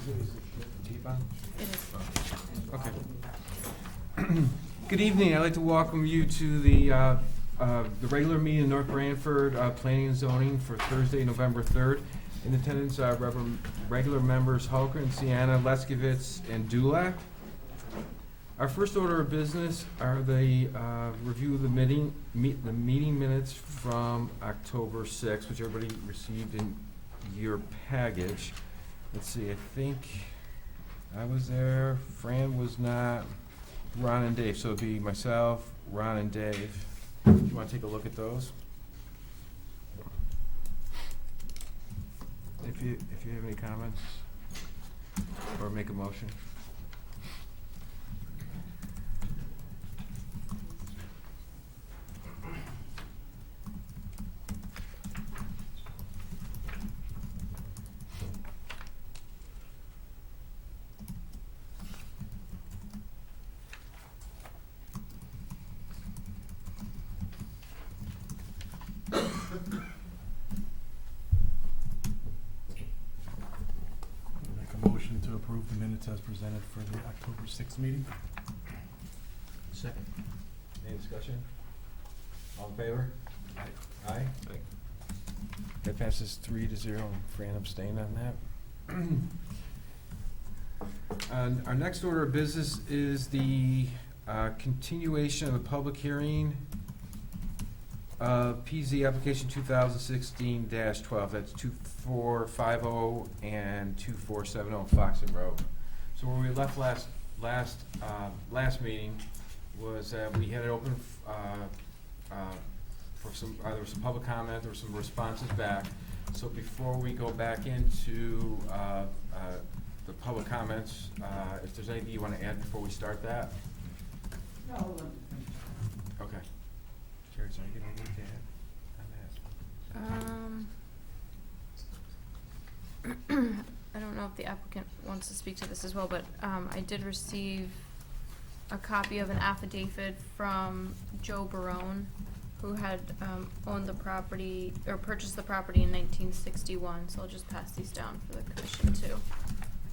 Tape on? It is. Okay. Good evening. I'd like to welcome you to the regular meeting in North Branford, Planning and Zoning for Thursday, November 3rd. In attendance are regular members Hulker and Sienna, Leskowitz, and Dulac. Our first order of business are the review of the meeting minutes from October 6th, which everybody received in your package. Let's see, I think I was there, Fran was not, Ron and Dave, so it'd be myself, Ron and Dave. Do you want to take a look at those? If you have any comments, or make a motion. Motion to approve the minutes as presented for the October 6th meeting. Second. Any discussion? All in favor? Aye. Aye? That passes 3-0, and Fran abstained on that. Our next order of business is the continuation of the public hearing, PZ application 2016-12, that's 2450 and 2470 Foxen Road. So where we left last meeting was that we had it open for some, there was some public comment, there were some responses back. So before we go back into the public comments, if there's anything you want to add before we start that? No. Okay. Carrie, sorry, you don't need to add on that. I don't know if the applicant wants to speak to this as well, but I did receive a copy of an affidavit from Joe Barone, who had owned the property, or purchased the property in 1961, so I'll just pass these down for the commission to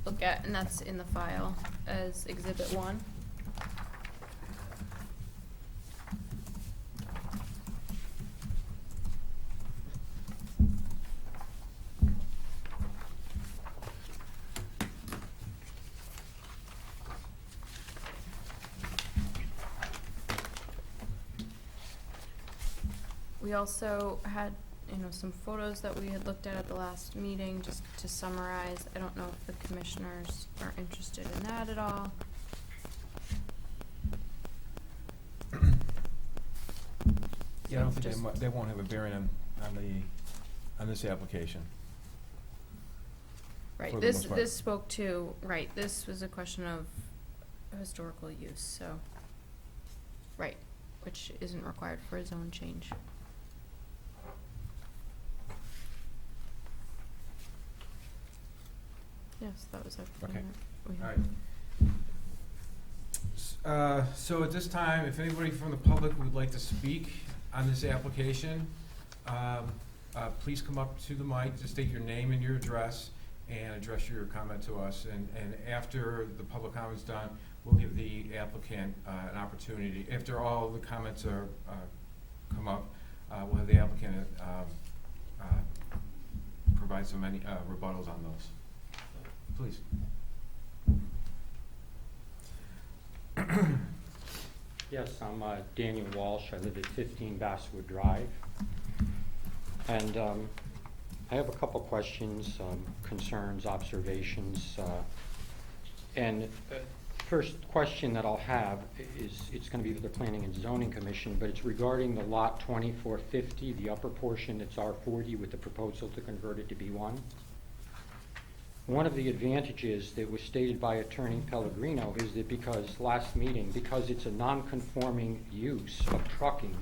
look at, and that's in the file as Exhibit 1. We also had, some photos that we had looked at the last meeting, just to summarize. I don't know if the commissioners are interested in that at all. Yeah, I don't think they won't have a bearing on this application. Right, For the most part. this spoke to, right, this was a question of historical use, so, right, which isn't required for a zone change. Yes, that was everything. Okay. That we All had. right. So at this time, if anybody from the public would like to speak on this application, please come up to the mic, just state your name and your address, and address your comment to us. And after the public comment's done, we'll give the applicant an opportunity. After all the comments are come up, we'll have the applicant provide so many rebuttals on those. Please. Yes, I'm Daniel Walsh. I live at 15 Basswood Drive. And I have a couple questions, concerns, observations. First question that I'll have is, it's going to be with the Planning and Zoning Commission, but it's regarding the lot 2450, the upper portion that's R40 with the proposal to convert it to B1. One of the advantages that was stated by Attorney Pellegrino is that because it's a non-conforming use of trucking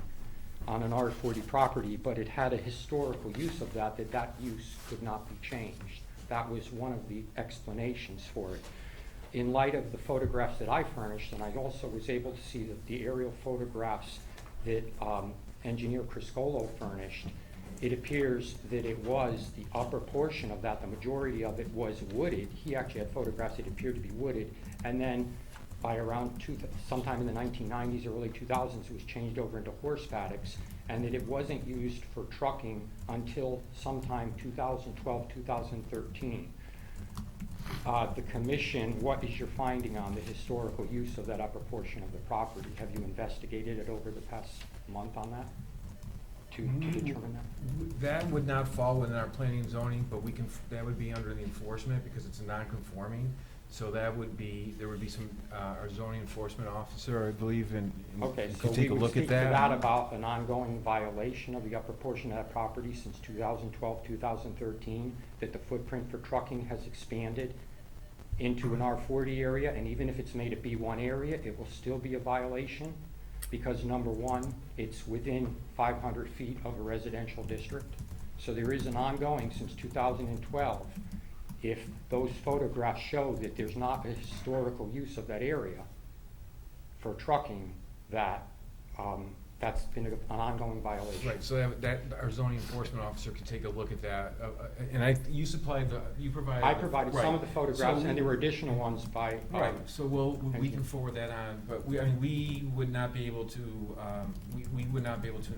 on an R40 property, but it had a historical use of that use could not be changed. That was one of the explanations for it. In light of the photographs that I furnished, and I also was able to see that the aerial photographs that Engineer Criscolo furnished, it appears that it was the upper portion of that, the majority of it was wooded. He actually had photographs that appeared to be wooded, and then by around sometime in the 1990s, early 2000s, it was changed over into horse paddocks, and that it wasn't used for trucking until sometime 2012, 2013. The commission, what is your finding on the historical use of that upper portion of the property? Have you investigated it over the past month on that, to determine that? That would not fall within our planning and zoning, but that would be under the enforcement because it's a non-conforming. So that would be, there would be some, our zoning enforcement officer, I believe, and Okay, could so we take a would look speak at to that. that about an ongoing violation of the upper portion of that property since 2012, 2013, that the footprint for trucking has expanded into an R40 area, and even if it's made a B1 area, it will still be a violation because, number one, it's within 500 feet of a residential district. So there is an ongoing since 2012. If those photographs show that there's not a historical use of that area for trucking, that's been an ongoing violation. Right, so that our zoning enforcement officer could take a look at that. You provided. I provided some of the photographs, So and there were additional ones by. Right, so we thank can you. forward that on, but we would not be able to, we would not be able to,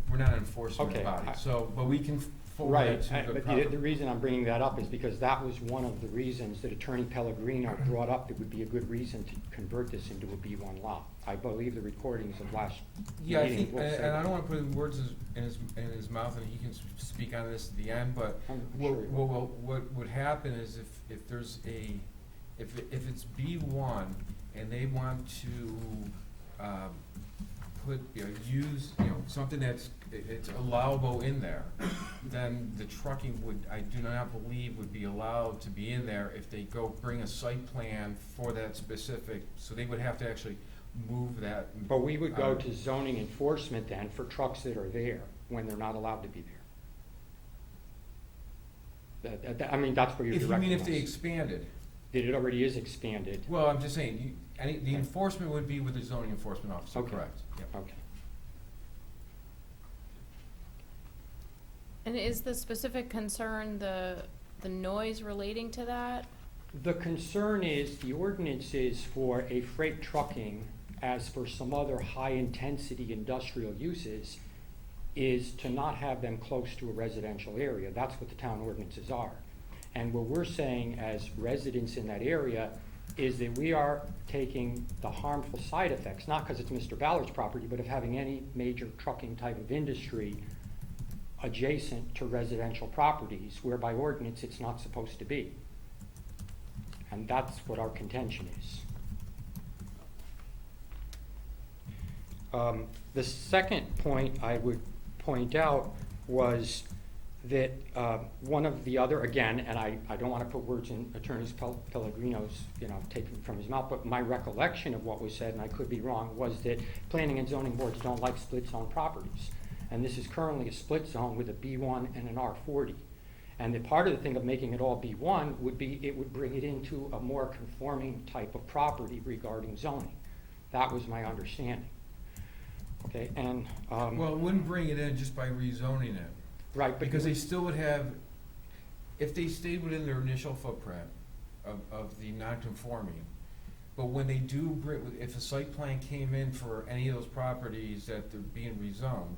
we're not an enforcement Okay, body, I- so, but we can forward Right, that to the but proper. the reason I'm bringing that up is because that was one of the reasons that Attorney Pellegrino brought up that would be a good reason to convert this into a B1 lot. I believe the recordings of last Yeah, I meeting think, will say and I that. don't wanna put words in his mouth, and he can speak on this at the end, but I'm sure he will. what would happen is if there's if it's B1 and they want to, put, use, something it's allowable in there, then the trucking I do not believe would be allowed to be in there if they go bring a site plan for that specific, so they would have to actually move that. But we would go to zoning enforcement then for trucks that are there when they're not allowed to be there. I mean, that's where you're If you directing mean if us. they expanded. That it already is expanded. Well, I'm just saying, the enforcement would be with the zoning enforcement officer, Okay. correct? Yep. Okay. And is the specific concern the noise relating to that? The concern is the ordinance is for a freight trucking, as for some other high-intensity industrial uses, is to not have them close to a residential area. That's what the town ordinances are. And what we're saying as residents in that area is that we are taking the harmful side effects, not because it's Mr. Ballard's property, but of having any major trucking type of industry adjacent to residential properties, where by ordinance it's not supposed to be. And that's what our contention is. The second point I would point out was that one of the other, again, and I don't want to put words in Attorney Pellegrino's, taken from his mouth, but my recollection of what was said, and I could be wrong, was that planning and zoning boards don't like split zone properties. And this is currently a split zone with a B1 and an R40. And the part of the thing of making it all B1 would be it would bring it into a more conforming type of property regarding zoning. That was my understanding. Okay, and Well, it wouldn't bring it in just by rezoning it, right, but because they still would have, if they stayed within their initial footprint of the non-conforming, but when they do, if a site plan came in for any of those properties that they're being rezoned,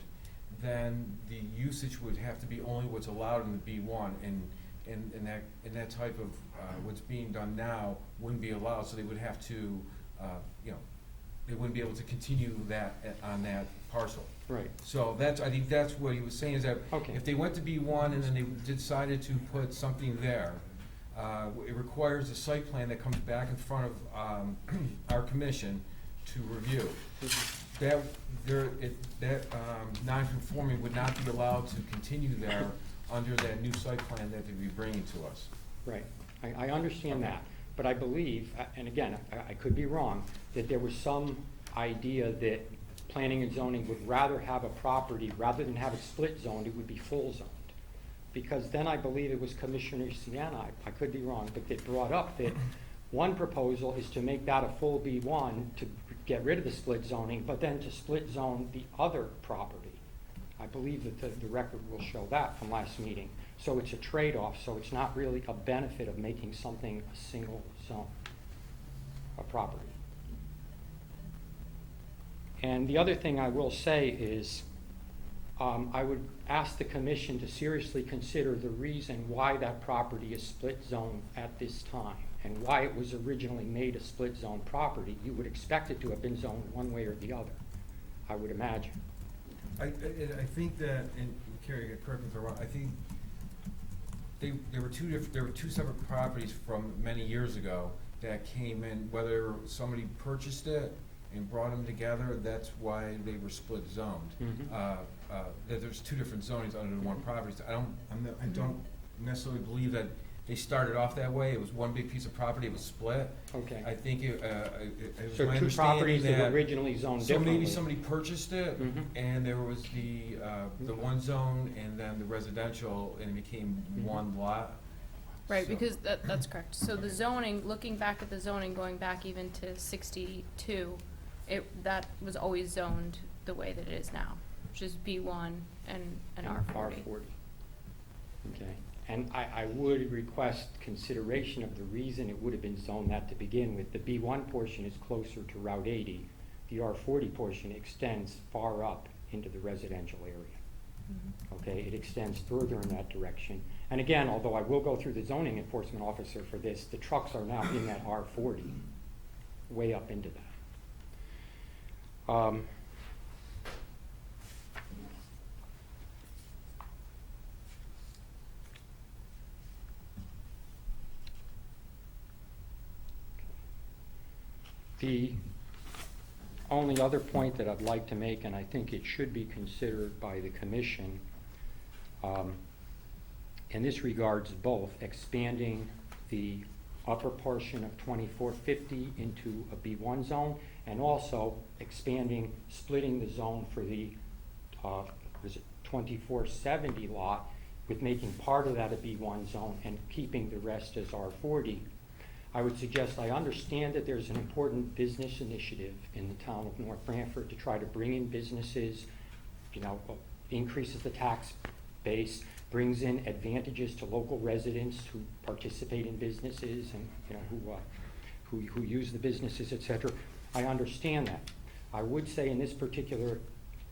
then the usage would have to be only what's allowed in the B1, and that type of, what's being done now wouldn't be allowed, so they would have to, they wouldn't be able to continue that on that parcel. right. So I think that's what he was saying, is that Okay. if they went to B1 and then they decided to put something there, it requires a site plan that comes back in front of our commission to review. That non-conforming would not be allowed to continue there under that new site plan that they'd be bringing to us. Right, I understand that, but I believe, and again, I could be wrong, that there was some idea that planning and zoning would rather have a property, rather than have it split zoned, it would be full zoned. Because then I believe it was Commissioner Sienna, I could be wrong, but that brought up that one proposal is to make that a full B1 to get rid of the split zoning, but then to split zone the other property. I believe that the record will show that from last meeting. So it's a trade-off, so it's not really a benefit of making something a single zone, a property. And the other thing I will say is, I would ask the commission to seriously consider the reason why that property is split zone at this time and why it was originally made a split zone property. You would expect it to have been zoned one way or the other, I would imagine. I think that, and Carrie, correct me if I'm wrong, I think there were two separate properties from many years ago that came in, whether somebody purchased it and brought them together, that's why they were split zoned. That there's two different zonings under the one property. So I don't necessarily believe that they started off that way. It was one big piece of property, it was split. Okay. I think it was So my two properties that understanding were originally zoned so differently. maybe somebody purchased it, and there was the one zone and then the residential, and it became one lot. Right, So- because that's correct. So the zoning, looking back at the zoning, going back even to 62, that was always zoned the way that it is now, which is B1 and R40. Okay, and I would request consideration of the reason it would have been zoned that to begin with. The B1 portion is closer to Route 80. The R40 portion extends far up into the residential area. Okay, it extends further in that direction. And again, although I will go through the zoning enforcement officer for this, the trucks are now in that R40, way up into that. The only other point that I'd like to make, and I think it should be considered by the commission, and this regards both expanding the upper portion of 2450 into a B1 zone, and also splitting the zone for the 2470 lot, with making part of that a B1 zone and keeping the rest as R40. I would suggest, I understand that there's an important business initiative in the town of North Branford to try to bring in businesses, increases the tax base, brings in advantages to local residents who participate in businesses and who use the businesses, etc. I understand that. I would say in this particular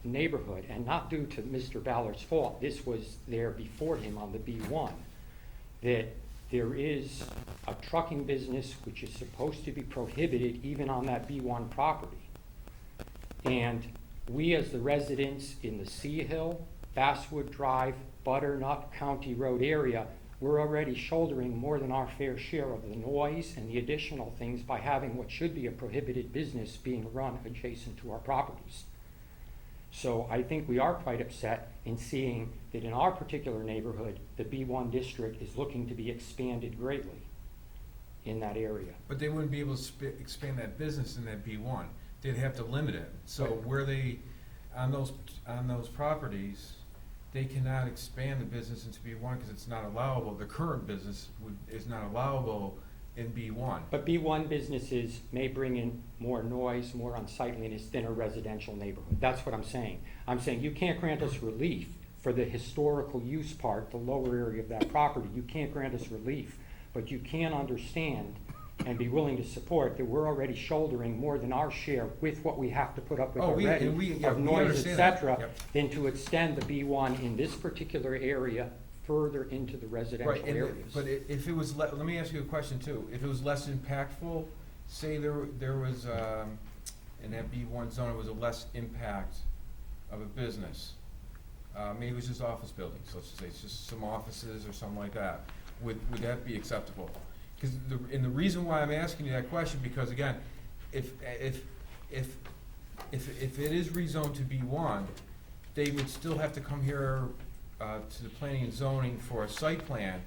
neighborhood, and not due to Mr. Ballard's fault, this was there before him on the B1, that there is a trucking business which is supposed to be prohibited even on that B1 property. And we, as the residents in the Sea Hill, Basswood Drive, Butternut County Road area, we're already shouldering more than our fair share of the noise and the additional things by having what should be a prohibited business being run adjacent to our properties. So I think we are quite upset in seeing that in our particular neighborhood, the B1 district is looking to be expanded greatly in that area. But they wouldn't be able to expand that business in that B1. They'd have to limit it. So where they, on those properties, they cannot expand the business into B1 because it's not allowable. The current business is not allowable in B1. But B1 businesses may bring in more noise, more unsightliness than a residential neighborhood. That's what I'm saying. I'm saying you can't grant us relief for the historical use part, the lower area of that property. You can't grant us relief, but you can understand and be willing to support that we're already shouldering more than our share with what we have to put up with already of noise, etc., than to extend the B1 in this particular area further into the residential areas. But if it was, let me ask you a question too. If it was less impactful, say there was, in that B1 zone, it was a less impact of a business. Maybe it was just office buildings, let's just say it's just some offices or something like that. Would that be acceptable? Because the reason why I'm asking you that question, because again, if it is rezoned to B1, they would still have to come here to the planning and zoning for a site plan,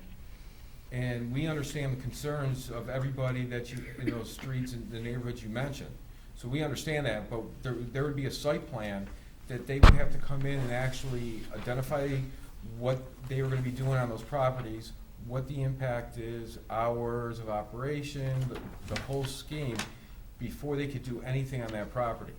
and we understand the concerns of everybody that you, in those streets and the neighborhoods you mentioned. So we understand that, but there would be a site plan that they would have to come in and actually identify what they were gonna be doing on those properties, what the impact is, hours of operation, the whole scheme, before they could do anything on that property.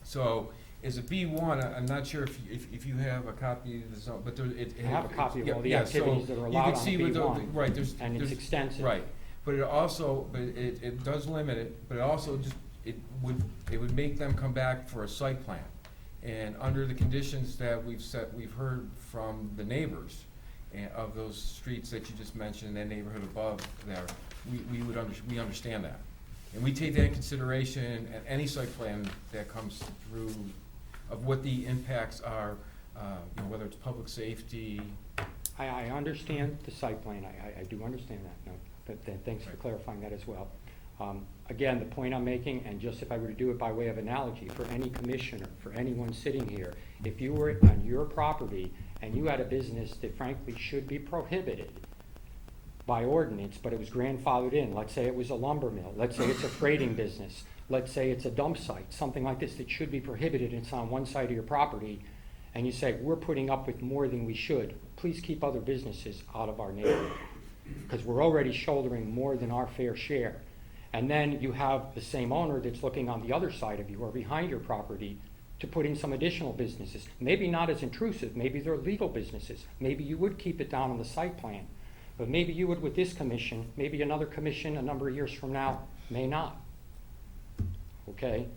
So Is a B1, I'm not sure if you have a copy of the zone, but there, I have a copy of all the yeah, activities so that are you allowed can on see a with the- B1. Right, there's. And it's there's- extensive. Right, but it also, it does limit it, but it also just, it would make them come back for a site plan. And under the conditions that we've heard from the neighbors of those streets that you just mentioned, that neighborhood above there, we understand that. And we take that in consideration at any site plan that comes through of what the impacts are, whether it's public safety. I understand the site plan, I do understand that, no, but thanks for Right. clarifying that as well. Again, the point I'm making, and just if I were to do it by way of analogy, for any commissioner, for anyone sitting here, if you were on your property and you had a business that frankly should be prohibited by ordinance, but it was grandfathered in, let's say it was a lumber mill, let's say it's a freighting business, let's say it's a dump site, something like this that should be prohibited, and it's on one side of your property, and you say, we're putting up with more than we should, please keep other businesses out of our neighborhood, because we're already shouldering more than our fair share. And then you have the same owner that's looking on the other side of you or behind your property to put in some additional businesses. Maybe not as intrusive, maybe they're legal businesses. Maybe you would keep it down on the site plan. But maybe you would with this commission, maybe another commission a number of years from now may not. Okay?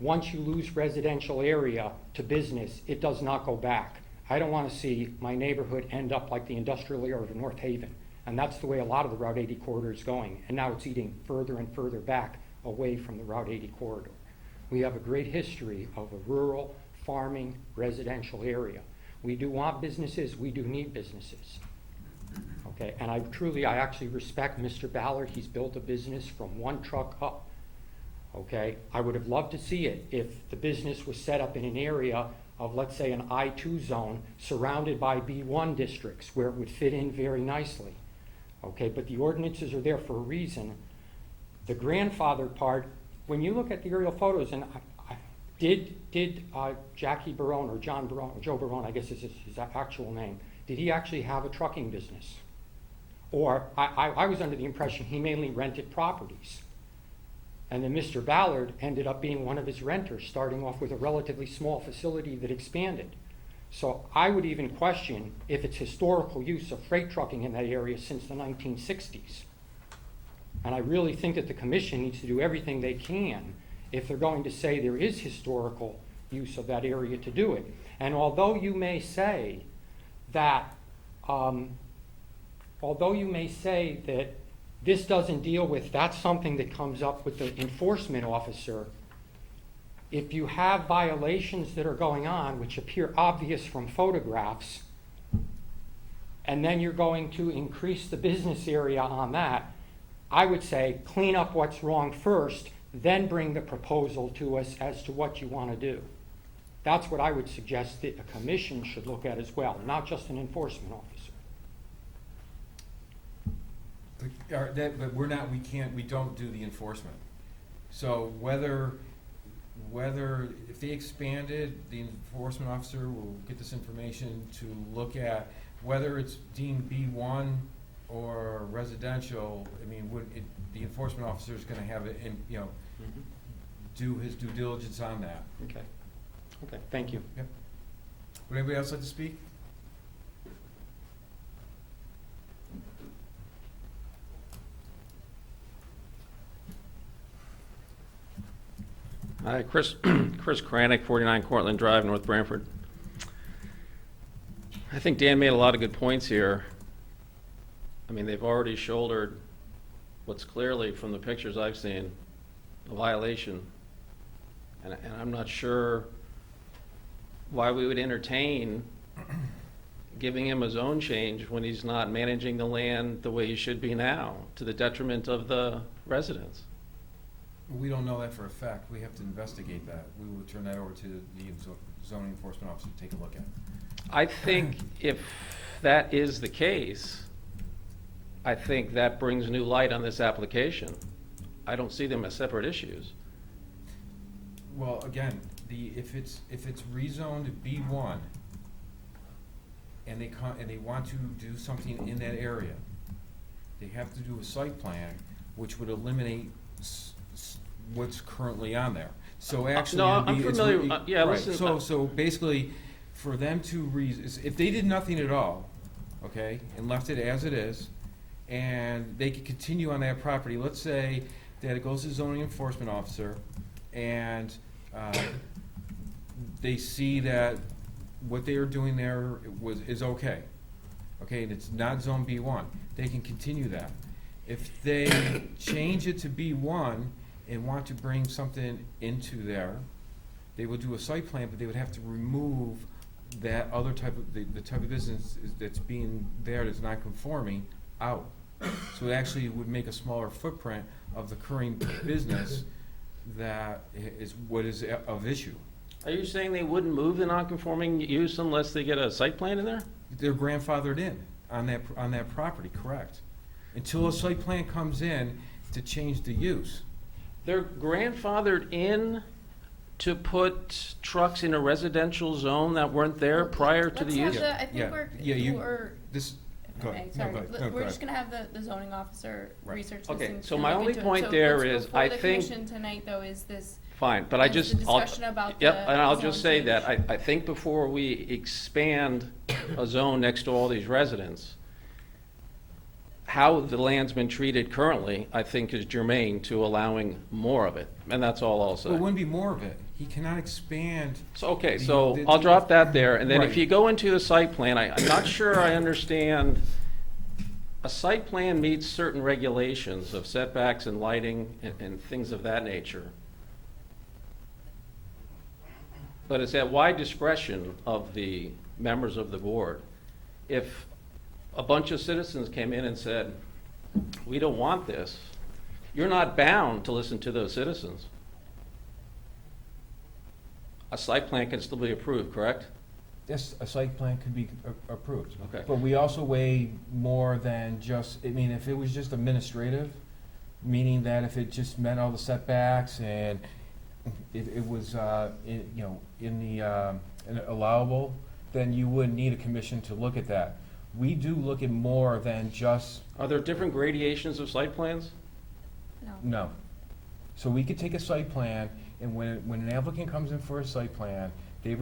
Once you lose residential area to business, it does not go back. I don't want to see my neighborhood end up like the industrial area of North Haven. And that's the way a lot of the Route 80 corridor is going. And now it's eating further and further back away from the Route 80 corridor. We have a great history of a rural, farming, residential area. We do want businesses, we do need businesses. Okay, and I actually respect Mr. Ballard. He's built a business from one truck up. Okay, I would have loved to see it if the business was set up in an area of, let's say, an I-2 zone surrounded by B1 districts where it would fit in very nicely. Okay, but the ordinances are there for a reason. The grandfather part, when you look at the aerial photos, and did Jackie Barone or John Barone, or Joe Barone, I guess is his actual name, did he actually have a trucking business? Or I was under the impression he mainly rented properties. And then Mr. Ballard ended up being one of his renters, starting off with a relatively small facility that expanded. So I would even question if it's historical use of freight trucking in that area since the 1960s. And I really think that the commission needs to do everything they can if they're going to say there is historical use of that area to do it. And although you may say that this doesn't deal with, that's something that comes up with the enforcement officer, if you have violations that are going on which appear obvious from photographs, and then you're going to increase the business area on that, I would say clean up what's wrong first, then bring the proposal to us as to what you want to do. That's what I would suggest that a commission should look at as well, not just an enforcement officer. But we don't do the enforcement. So whether if they expanded, the enforcement officer will get this information to look at whether it's deemed B1 or residential. I mean, the enforcement officer is going to have it, do his due diligence on that. Okay. Okay, thank you. Yep. Would anybody else like to speak? Hi, Chris Kranick, 49 Cortlandt Drive, North Branford. I think Dan made a lot of good points here. I mean, they've already shouldered what's clearly, from the pictures I've seen, a violation. And I'm not sure why we would entertain giving him a zone change when he's not managing the land the way he should be now, to the detriment of the residents. We don't know that for a fact. We have to investigate that. We will turn that over to the zoning enforcement officer to take a look at. I think if that is the case, I think that brings new light on this application. I don't see them as separate issues. Well, again, if it's rezoned B1 and they want to do something in that area, they have to do a site plan which would eliminate what's currently on there. So actually. no, it'd I'm be- it's familiar, re- yeah, right. listen, So basically, for them to if they did nothing at all, okay, and left it as it is, and they could continue on that property, let's say that it goes to zoning enforcement officer, and, they see that what they are doing there is okay. Okay, and it's not zone B1, they can continue that. If they change it to B1 and want to bring something into there, they would do a site plan, but they would have to remove that other type of, the type of business that's being there that's not conforming out. So it actually would make a smaller footprint of the current business that is what is of issue. Are you saying they wouldn't move the non-conforming use unless they get a site plan in there? They're grandfathered in on that property, correct? Until a site plan comes in to change the use. They're grandfathered in to put trucks in a residential zone that weren't there prior to the Let's have use? the, I think Yeah, we're, This, if go I may, ahead. sorry, No, go ahead. No, go we're ahead. just gonna have the zoning officer Right. research this Okay, and so and my look only into it. point So there what's is, before I the think- commission tonight, though, is this, Fine, but I is the just, I'll, discussion about yep, the and I'll zone just say that, change. I think before we expand a zone next to all these residents, how the land's been treated currently, I think is germane to allowing more of it, and that's all I'll Well, it say. wouldn't be more of it. He cannot expand. So, okay, the- so the- I'll drop that there, and then if Right. you go into the site plan, I'm not sure I understand. A site plan meets certain regulations of setbacks and lighting and things of that nature. But it's at wide discretion of the members of the board. If a bunch of citizens came in and said, we don't want this, you're not bound to listen to those citizens. A site plan can still be approved, correct? Yes, a site plan could be approved. Okay. But we also weigh more than just, I mean, if it was just administrative, meaning that if it just met all the setbacks and it was, in allowable, then you wouldn't need a commission to look at that. We do look at more than just, Are there different gradations of site plans? no. no. So we could take a site plan, and when an applicant comes in for a site plan, they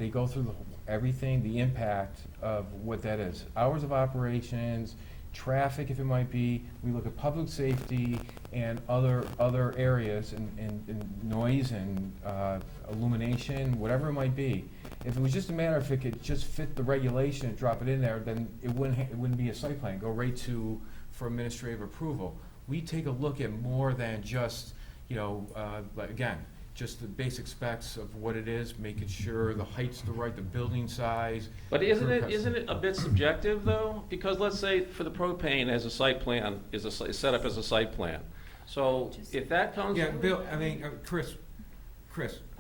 go through everything, the impact of what that is. Hours of operations, traffic if it might be, we look at public safety and other areas and noise and illumination, whatever it might be. If it was just a matter if it could just fit the regulation and drop it in there, then it wouldn't be a site plan, go right for administrative approval. We take a look at more than just, like, again, just the basic specs of what it is, making sure the height's the right, the building size. But isn't curb cuts. isn't it a bit subjective, though? Because let's say for the propane as a site plan, is set up as a site plan. So if that comes. Yeah, Bill, I mean, Chris,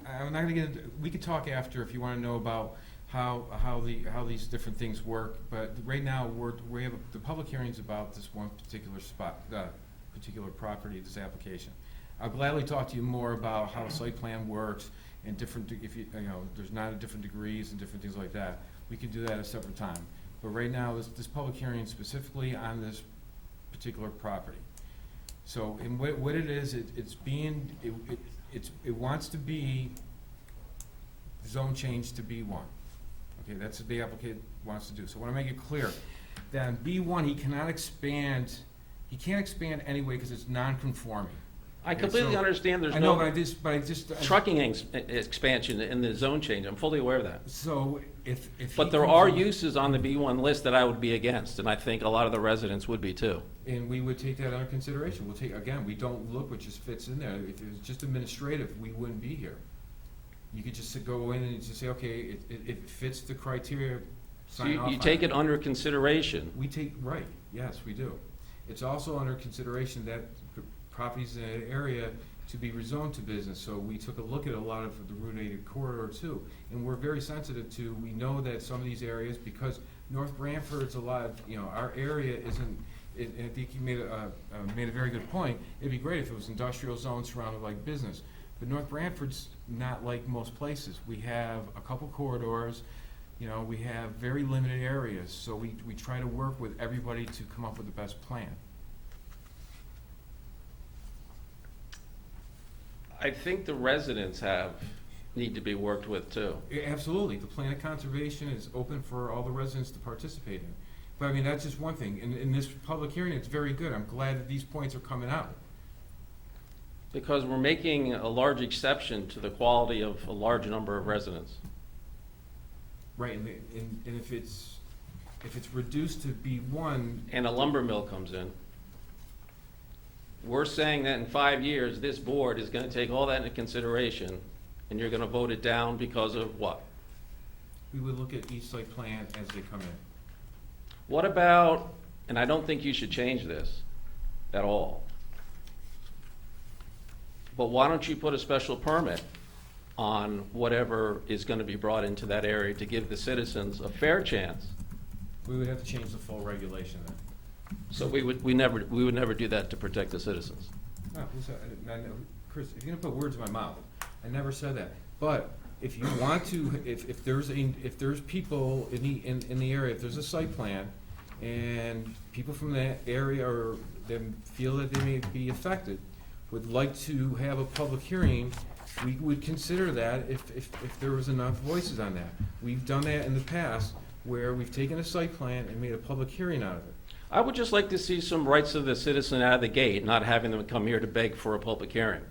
I'm not gonna get into, we could talk after if you wanna know about how these different things work, but right now, we have, the public hearing's about this one particular particular property, this application. I'll gladly talk to you more about how a site plan works and different, there's not different degrees and different things like that. We can do that at a separate time. But right now, this public hearing specifically on this particular property. So, and what it is, it wants to be zone change to B1. Okay, that's what the applicant wants to do. So I want to make it clear that in B1, he can't expand anyway because it's non-conforming. I Okay, completely so- understand there's I know, no but I just. trucking expansion in the zone change. I'm fully aware of that. So if. But he there comes are in- uses on the B1 list that I would be against, and I think a lot of the residents would be too. And we would take that under consideration. Again, we don't look what just fits in there. If it was just administrative, we wouldn't be here. You could just go in and just say, okay, it fits the criteria, So sign off on you take it under consideration. Right, yes, we do. It's also under consideration that properties in that area to be rezoned to business, so we took a look at a lot of the Route 8 corridor too. And we're very sensitive to, we know that some of these areas, because North Branford's a lot, our area isn't, and I think you made a very good point, it'd be great if it was industrial zone surrounded like business. But North Branford's not like most places. We have a couple corridors, we have very limited areas, so we try to work with everybody to come up with the best plan. I think the residents need to be worked with too. Yeah, absolutely. The plan of conservation is open for all the residents to participate in. But I mean, that's just one thing. In this public hearing, it's very good. I'm glad that these points are coming out. Because we're making a large exception to the quality of a large number of residents. Right, and if it's reduced to B1, And a lumber mill comes in. We're saying that in 5 years, this board is gonna take all that into consideration, and you're gonna vote it down because of what? we would look at each site plan as they come in. What about, and I don't think you should change this at all, but why don't you put a special permit on whatever is gonna be brought into that area to give the citizens a fair chance? We would have to change the full regulation then. So we would never do that to protect the citizens. No, who said- Chris, if you're gonna put words in my mouth, I never said that. But if you want to, if there's people in the area, if there's a site plan, and people from that area or them feel that they may be affected, would like to have a public hearing, we would consider that if there was enough voices on that. We've done that in the past, where we've taken a site plan and made a public hearing out of it. I would just like to see some rights of the citizen out of the gate, not having them come here to beg for a public hearing.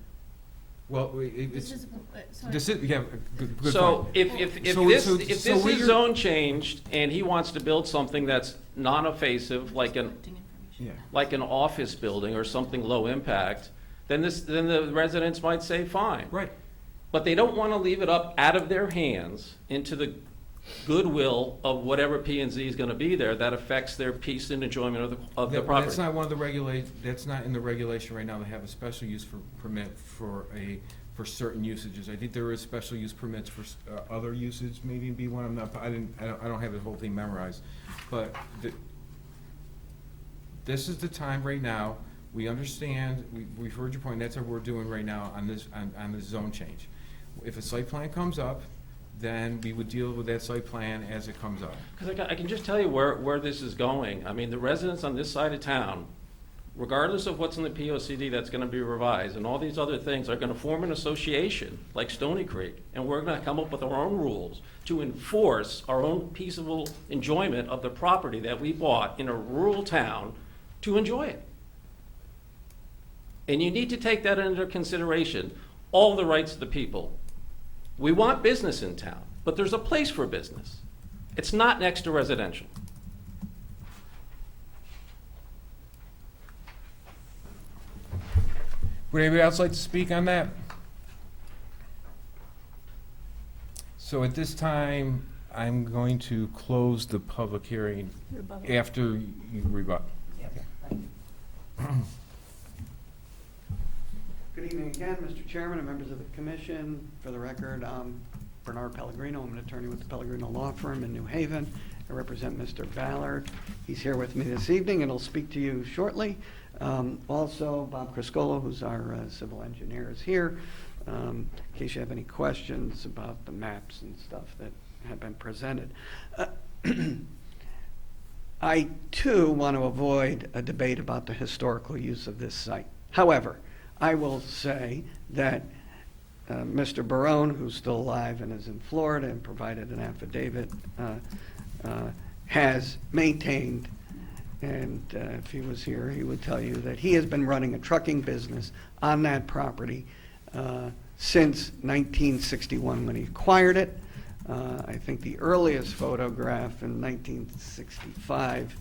Well, This it's, is, sorry. this is, yeah, good So point. if So- this so is what you're- zone changed and he wants to build something that's non-invasive, like an office building or something low impact, then the residents might say, fine. Right. But they don't want to leave it up out of their hands into the goodwill of whatever P and Z is going to be there that affects their peace and enjoyment of the property. That's not one of the that's not in the regulation right now. They have a special use permit for certain usages. I think there is special use permits for other usage, maybe in B1. I don't have the whole thing memorized. But this is the time right now. We understand, we've heard your point. That's what we're doing right now on this zone change. If a site plan comes up, then we would deal with that site plan as it comes up. Because I can just tell you where this is going. I mean, the residents on this side of town, regardless of what's in the POCD that's going to be revised, and all these other things, are going to form an association like Stony Creek, and we're going to come up with our own rules to enforce our own peaceable enjoyment of the property that we bought in a rural town to enjoy it. And you need to take that into consideration, all the rights of the people. We want business in town, but there's a place for business. It's not next to residential. Would anybody else like to speak on that? So at this time, I'm going to close the public hearing after you rebut. Good evening again, Mr. Chairman and members of the commission. For the record, I'm Bernard Pellegrino. I'm an attorney with the Pellegrino Law Firm in New Haven. I represent Mr. Ballard. He's here with me this evening and he'll speak to you shortly. Also, Bob Criscolo, who's our civil engineer, is here in case you have any questions about the maps and stuff that have been presented. I, too, want to avoid a debate about the historical use of this site. However, I will say that Mr. Barone, who's still alive and is in Florida and provided an affidavit, has maintained, and if he was here, he would tell you that he has been running a trucking business on that property since 1961 when he acquired it. I think the earliest photograph in 1965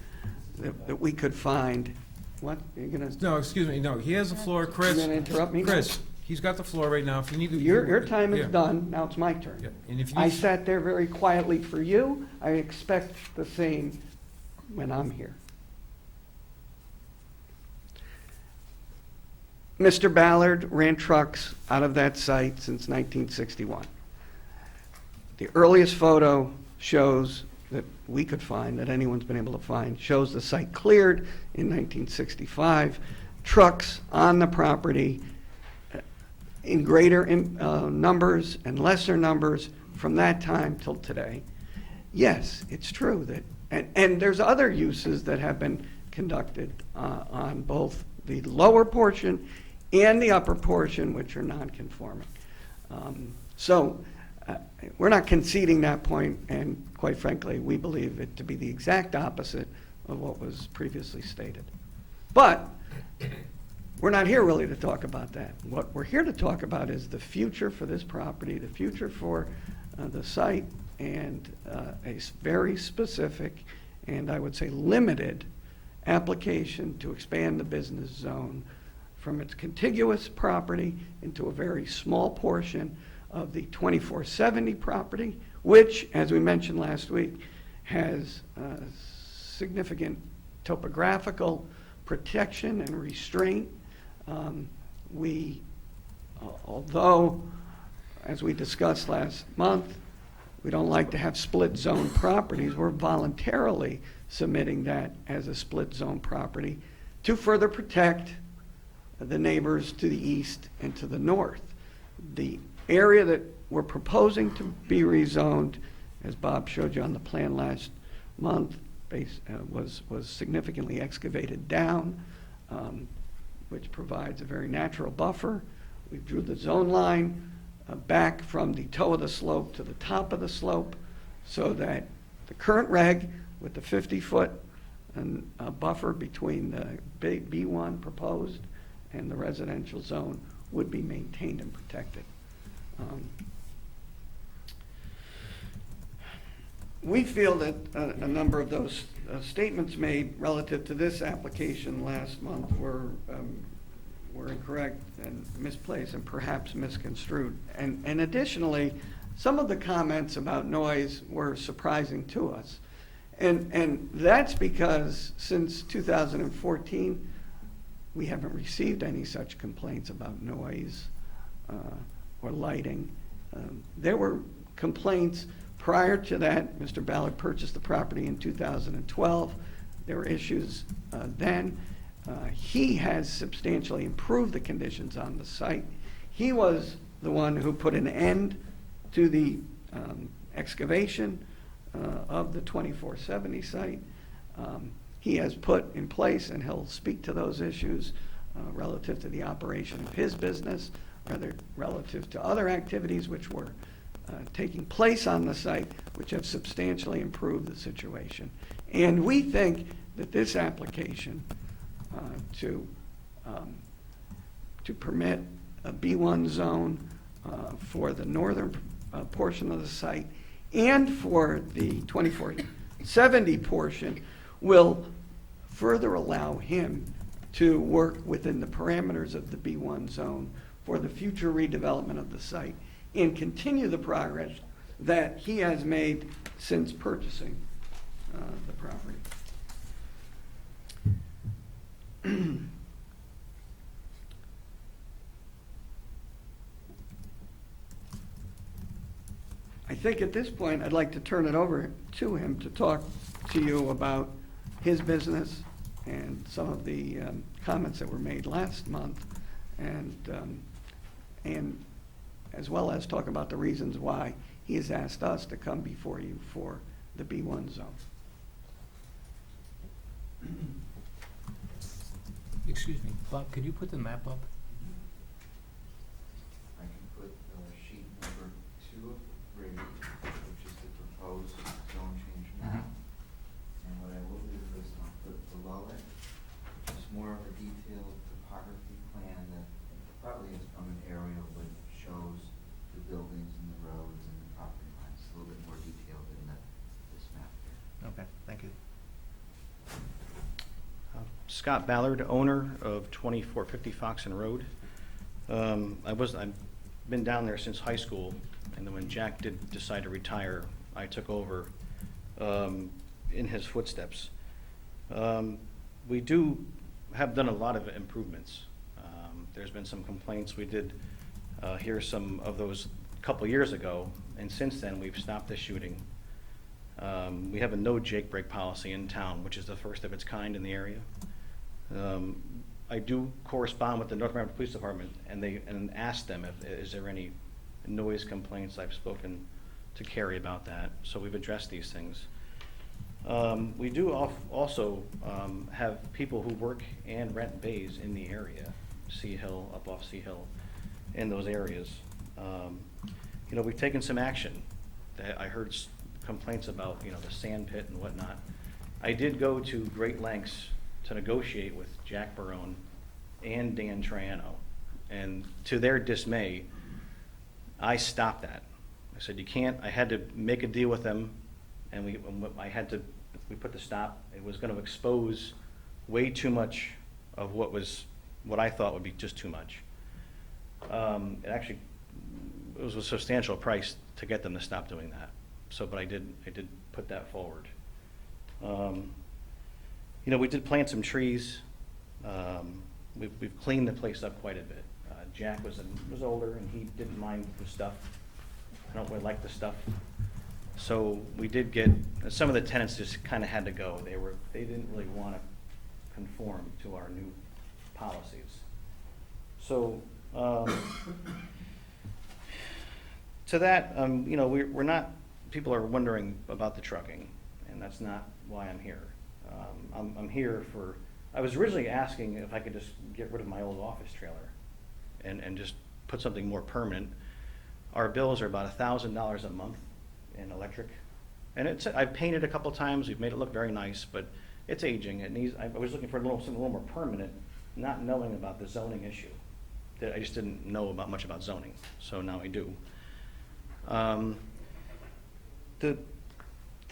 that we could find. What? You're gonna? No, excuse me, no, he has the floor, Chris. You're gonna interrupt me now? Chris, he's got the floor right now. If you need to. Your time Yeah. is done, now it's my turn. Yeah, and if you. I sat there very quietly for you. I expect the same when I'm here. Mr. Ballard ran trucks out of that site since 1961. The earliest photo shows that we could find, that anyone's been able to find, shows the site cleared in 1965. Trucks on the property in greater numbers and lesser numbers from that time till today. Yes, it's true that, and there's other uses that have been conducted on both the lower portion and the upper portion, which are non-conforming. So we're not conceding that point, and quite frankly, we believe it to be the exact opposite of what was previously stated. But we're not here really to talk about that. What we're here to talk about is the future for this property, the future for the site, and a very specific, and I would say limited, application to expand the business zone from its contiguous property into a very small portion of the 2470 property, which, as we mentioned last week, has significant topographical protection and restraint. Although, as we discussed last month, we don't like to have split zone properties, we're voluntarily submitting that as a split zone property to further protect the neighbors to the east and to the north. The area that we're proposing to be rezoned, as Bob showed you on the plan last month, was significantly excavated down, which provides a very natural buffer. We drew the zone line back from the toe of the slope to the top of the slope so that the current reg with the 50-foot buffer between the B1 proposed and the residential zone would be maintained and protected. We feel that a number of those statements made relative to this application last month were incorrect and misplaced and perhaps misconstrued. And additionally, some of the comments about noise were surprising to us. And that's because since 2014, we haven't received any such complaints about noise or lighting. There were complaints prior to that. Mr. Ballard purchased the property in 2012. There were issues then. He has substantially improved the conditions on the site. He was the one who put an end to the excavation of the 2470 site. He has put in place, and he'll speak to those issues relative to the operation of his business, rather relative to other activities which were taking place on the site, which have substantially improved the situation. And we think that this application to permit a B1 zone for the northern portion of the site and for the 2470 portion will further allow him to work within the parameters of the B1 zone for the future redevelopment of the site and continue the progress that he has made since purchasing the property. I think at this point I'd like to turn it over to him to talk to you about his business and some of the comments that were made last month, and as well as talk about the reasons why he has asked us to come before you for the B1 zone. Excuse me, Bob, could you put the map up? I can put sheet number 2 of 3, which is the proposed zone change map. And what I will do is I'll put below it, which is more of a detailed topography plan that probably is from an aerial which shows the buildings and the roads and the property lines. It's a little bit more detailed than this map here. Okay, thank you. Scott Ballard, owner of 2450 Foxen Road. I've been down there since high school, and then when Jack did decide to retire, I took over in his footsteps. We have done a lot of improvements. There's been some complaints. We did hear some of those a couple years ago, and since then we've stopped the shooting. We have a no Jake break policy in town, which is the first of its kind in the area. I do correspond with the North Branford Police Department and ask them if is there any noise complaints. I've spoken to Carrie about that, so we've addressed these things. We do also have people who work and rent bays in the area, Sea Hill, up off Sea Hill, in those areas. You know, we've taken some action. I heard complaints about, you know, the sand pit and whatnot. I did go to great lengths to negotiate with Jack Barone and Dan Triano, and to their dismay, I stopped that. I said, you can't, I had to make a deal with them, and we put the stop. It was gonna expose way too much of what I thought would be just too much. It was a substantial price to get them to stop doing that. So, but I did put that forward. You know, we did plant some trees. We've cleaned the place up quite a bit. Jack was older and he didn't mind the stuff. I don't really like the stuff. So we did get, some of the tenants just kind of had to go. They didn't really want to conform to our new policies. So, to that, you know, we're not, people are wondering about the trucking, and that's not why I'm here. I'm here for, I was originally asking if I could just get rid of my old office trailer and just put something more permanent. Our bills are about $1,000 a month in electric. And I've painted a couple times, we've made it look very nice, but it's aging. I was looking for something a little more permanent, not knowing about the zoning issue. I just didn't know about much about zoning, so now I do. The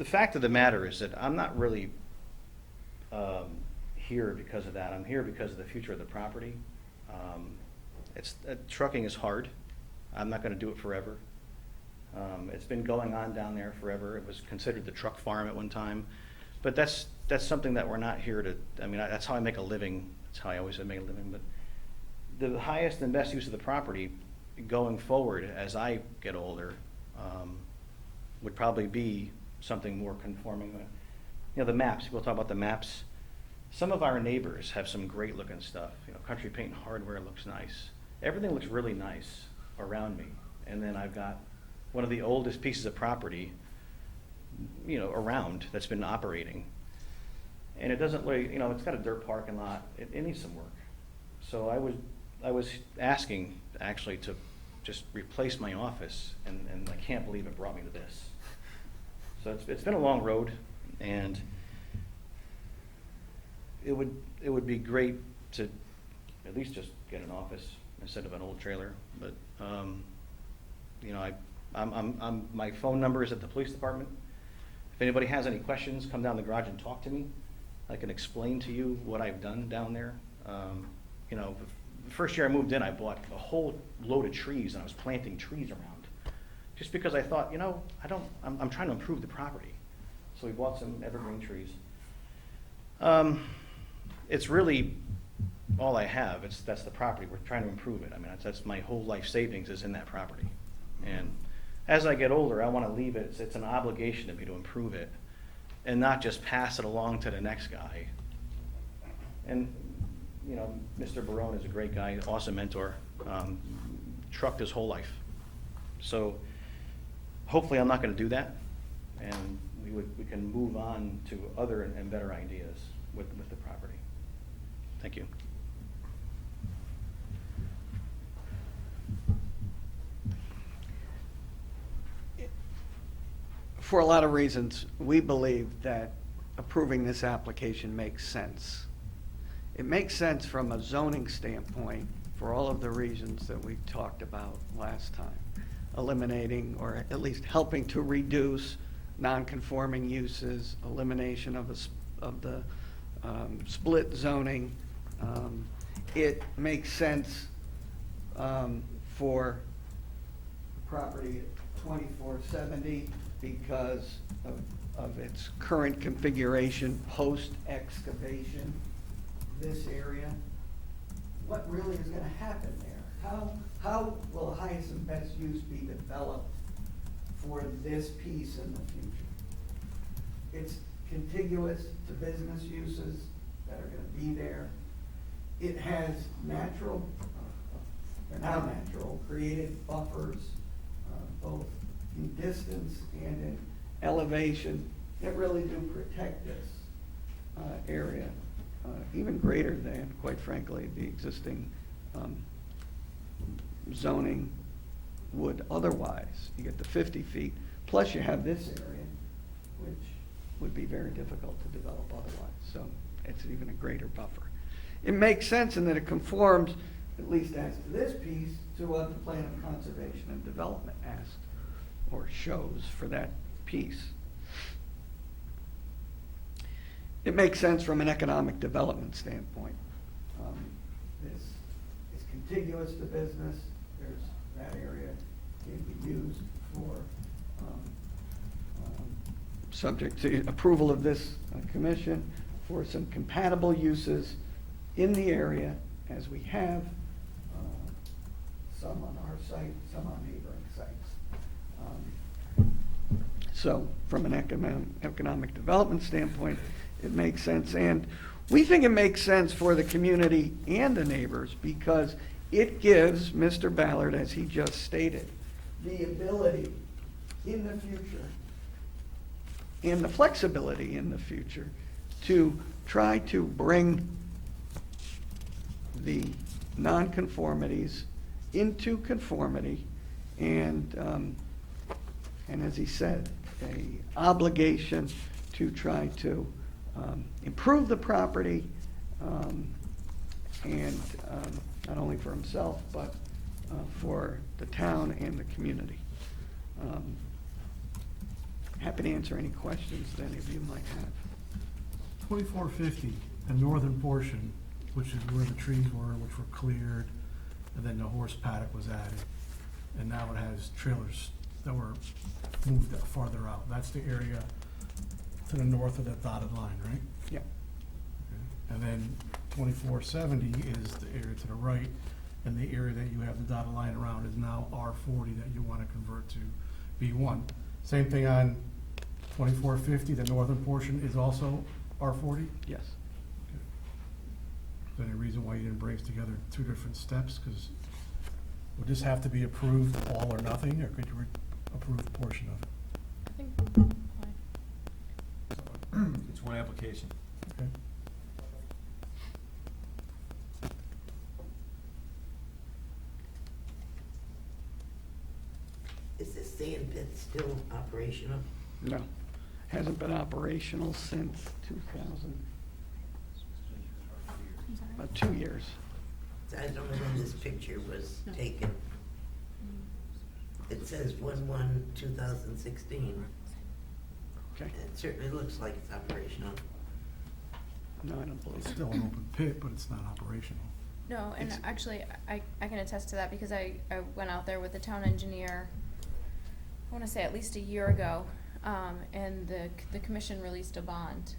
fact of the matter is that I'm not really here because of that. I'm here because of the future of the property. Trucking is hard. I'm not going to do it forever. It's been going on down there forever. It was considered the truck farm at one time, but that's something that we're not here to. I mean, that's how I make a living. That's how I always make a living. But the highest and best use of the property going forward as I get older would probably be something more conforming. You know, the maps, people talk about the maps. Some of our neighbors have some great looking stuff. You know, Country Paint and Hardware looks nice. Everything looks really nice around me. And then I've got one of the oldest pieces of property, you know, around that's been operating. And it doesn't really, you know, it's got a dirt parking lot. It needs some work. So I was asking actually to just replace my office, and I can't believe it brought me to this. So it's been a long road, and it would be great to at least just get an office instead of an old trailer. But you know, my phone number is at the police department. If anybody has any questions, come down the garage and talk to me. I can explain to you what I've done down there. You know, the first year I moved in, I bought a whole load of trees, and I was planting trees around. Just because I thought, you know, I'm trying to improve the property. So we bought some evergreen trees. It's really all I have. That's the property. We're trying to improve it. I mean, that's my whole life savings is in that property. And as I get older, I want to leave it. It's an obligation to me to improve it and not just pass it along to the next guy. And, you know, Mr. Barone is a great guy, awesome mentor, trucked his whole life. So hopefully I'm not going to do that, and we can move on to other and better ideas with the property. Thank you. For a lot of reasons, we believe that approving this application makes sense. It makes sense from a zoning standpoint for all of the reasons that we talked about last time. Eliminating, or at least helping to reduce non-conforming uses, elimination of the split zoning. It makes sense for property at 2470 because of its current configuration post-excavation. This area, what really is going to happen there? How will the highest and best use be developed for this piece in the future? It's contiguous to business uses that are going to be there. It has natural, now natural, created buffers, both in distance and in elevation that really do protect this area, even greater than, quite frankly, the existing zoning would otherwise. You get the 50 feet, plus you have this area, which would be very difficult to develop otherwise. So it's even a greater buffer. It makes sense in that it conforms, at least as to this piece, to what the plan of conservation and development asks or shows for that piece. It makes sense from an economic development standpoint. This is contiguous to business. There's that area can be used for, subject to approval of this commission, for some compatible uses in the area, as we have some on our site, some on neighboring sites. So from an economic development standpoint, it makes sense. And we think it makes sense for the community and the neighbors because it gives Mr. Ballard, as he just stated, the ability in the future and the flexibility in the future to try to bring the nonconformities into conformity and as he said, a obligation to try to improve the property and not only for himself but for the town and the community. Happy to answer any questions that any of you might have. 2450, the northern portion, which is where the trees were, which were cleared, and then the horse paddock was added. And now it has trailers that were moved farther out. That's the area to the north of that dotted line, right? Yeah. Okay. And then 2470 is the area to the right, and the area that you have the dotted line around is now R40 that you want to convert to B1. Same thing on 2450, the northern portion is also R40? Yes. Is there any reason why you didn't bring us together two different steps? Because would this have to be approved all or nothing, or could you approve a portion of it? I think fine. It's one application. Okay. Is this sand pit still operational? No. Hasn't been operational since 2000, about 2 years. I don't know when this picture was taken. It says 1/1/2016. Okay. It certainly looks like it's operational. No, I don't believe It's it. still an open pit, but it's not operational. No, and It's- actually, I can attest to that because I went out there with the town engineer, I wanna say at least a year ago, and the commission released the bond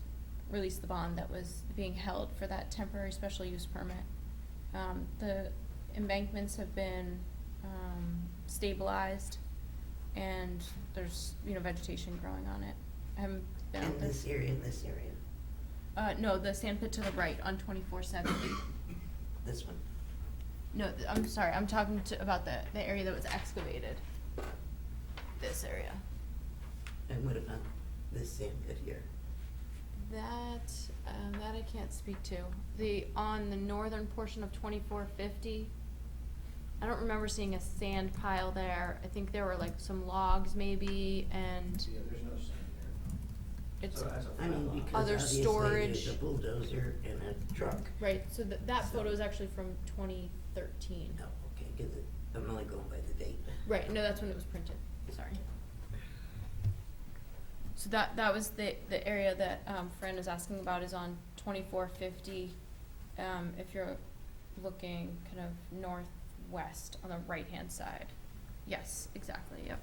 that was being held for that temporary special use permit. The embankments have been, stabilized, and there's, vegetation growing on it. I haven't been out In there. this area, in this area, No, the sand pit to the right on 2470. this one. No, I'm sorry, I'm talking about the area that was excavated. This area. And what about this sand pit here? That I can't speak to. On the northern portion of 2450, I don't remember seeing a sand pile there. I think there were like some logs maybe, and Yeah, there's no sand there. it's, So that's a I mean, flat lot. because Other obviously storage. there's a bulldozer and a truck. right, so that photo is actually from 2013. No, okay, because I'm only going by the date. Right, no, that's when it was printed, sorry. So that was the area that, Fran is asking about is on 2450, if you're looking kind of northwest on the right-hand side. Yes, exactly, yep.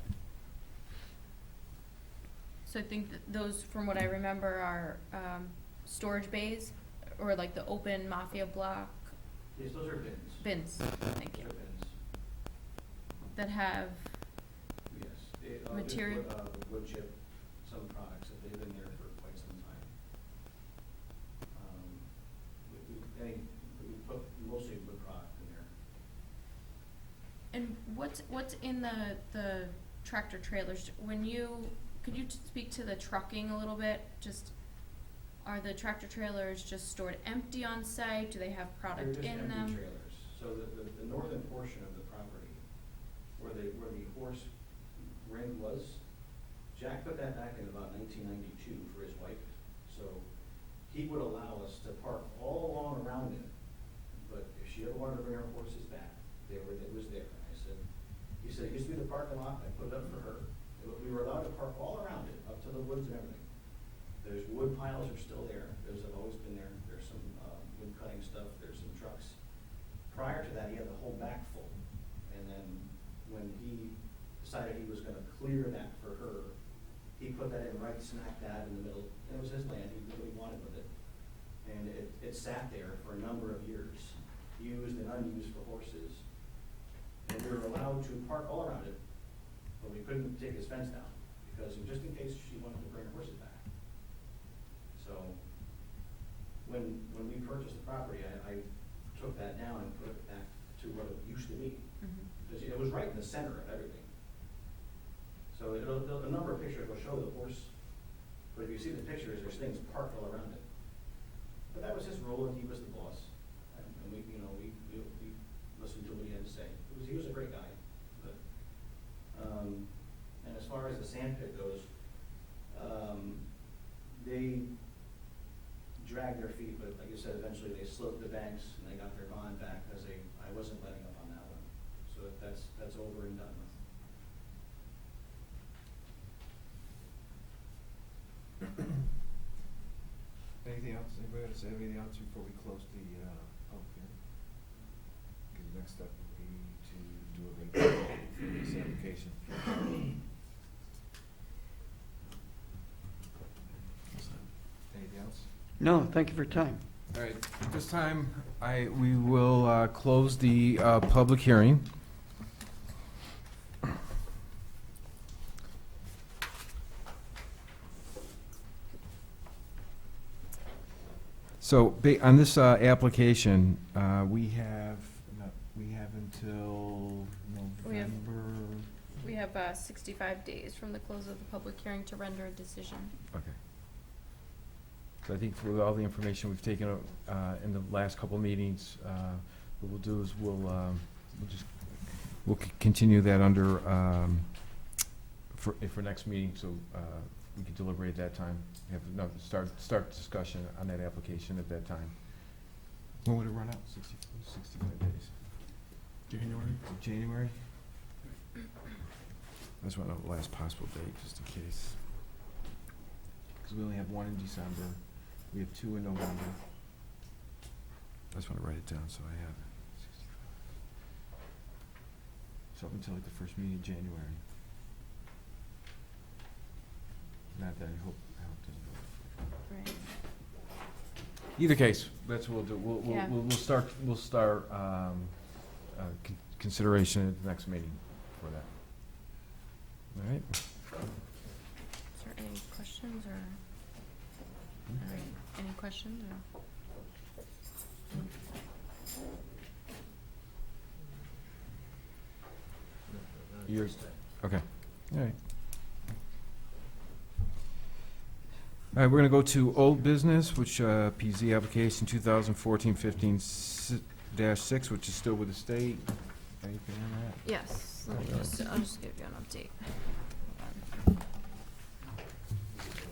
So I think that those, from what I remember, are, storage bays, or like the open mafia block Yes, those are bins. bins, thank Those you, are bins, that have, yes. Material- There's wood chip, some products, that they've been there for quite some time. We put mostly wood product in there. and what's in the tractor trailers? Could you speak to the trucking a little bit? Just, are the tractor trailers just stored empty on site? Do they have They're product just in empty them? trailers. So the northern portion of the property, where the horse ring was, Jack put that back in about 1992 for his wife. So he would allow us to park all along around it, but if she ever wanted to bring her horses back, it was there. He said, it used to be the parking lot, I put it up for her. We were allowed to park all around it, up to the woods and everything. There's wood piles are still there, those have always been there. There's some wood cutting stuff, there's some trucks. Prior to that, he had the whole back full. And then when he decided he was gonna clear that for her, he put that in right smack dab in the middle. And it was his land, he did what he wanted with it. And it sat there for a number of years, used and unused for horses. And we were allowed to park all around it, but we couldn't take his fence down, because just in case she wanted to bring her horses back. So, when we purchased the property, I took that down and put it back to what it used to be. Because it was right in the center of everything. So a number of pictures will show the horse, but if you see the pictures, there's things parked all around it. But that was his rule, and he was the boss. And we listened to what he had to say. He was a great guy. But, and as far as the sand pit goes, they dragged their feet, but like you said, eventually they sloped the banks and they got their bond back, because I wasn't letting up on that one. So that's over and done with. Anything else? Anybody want to say anything else before we close the public hearing? Okay, the next step would be to do a regular for this application. Anything else? No, thank you for your time. All right, at this time, we will close the public hearing. So, on this application, we have until November. We have 65 days from the close of the public hearing to render a decision. Okay. So I think with all the information we've taken in the last couple of meetings, what we'll do is we'll continue that under for next meeting, so we can deliberate at that time. Have another start discussion on that application at that time. When would it run out? 65 days. January. I just want to know the last possible date, just in case. Because we only have one in December. We have 2 in November. I just want to write it down so I have it. 65. So up until like the first meeting in January. Not that I hope it doesn't go. Right. Either case, that's what we'll do. Yeah. We'll start consideration at the next meeting for that. All right. Is there any questions or? All right. Any questions or? Yours. Okay. All right. All right, we're gonna go to old business, which PZ application 2014-15-6, which is still with the state. Anything on that? Yes. Let me Okay. I'll just give you an update. Hold on.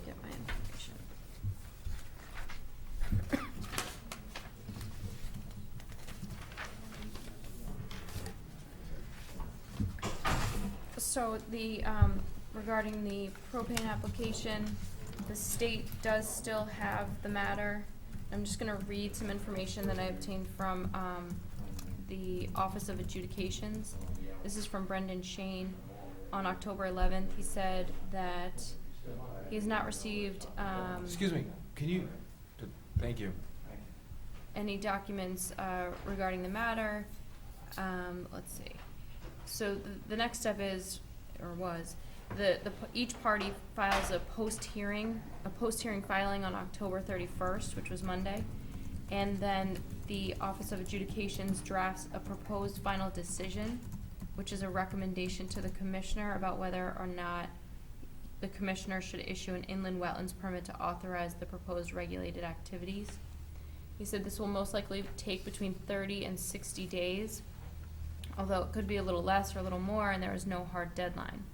Get my information. So the, regarding the propane application, the state does still have the matter. I'm just gonna read some information that I obtained from, the Office of Adjudications. This is from Brendan Shane. On October 11th, he said that he has not received, Excuse me, can you, thank you. any documents regarding the matter. Let's see. So the next step is, or was, each party files a post-hearing filing on October 31st, which was Monday. And then the Office of Adjudications drafts a proposed final decision, which is a recommendation to the commissioner about whether or not the commissioner should issue an inland wetlands permit to authorize the proposed regulated activities. He said this will most likely take between 30 and 60 days, although it could be a little less or a little more, and there is no hard deadline.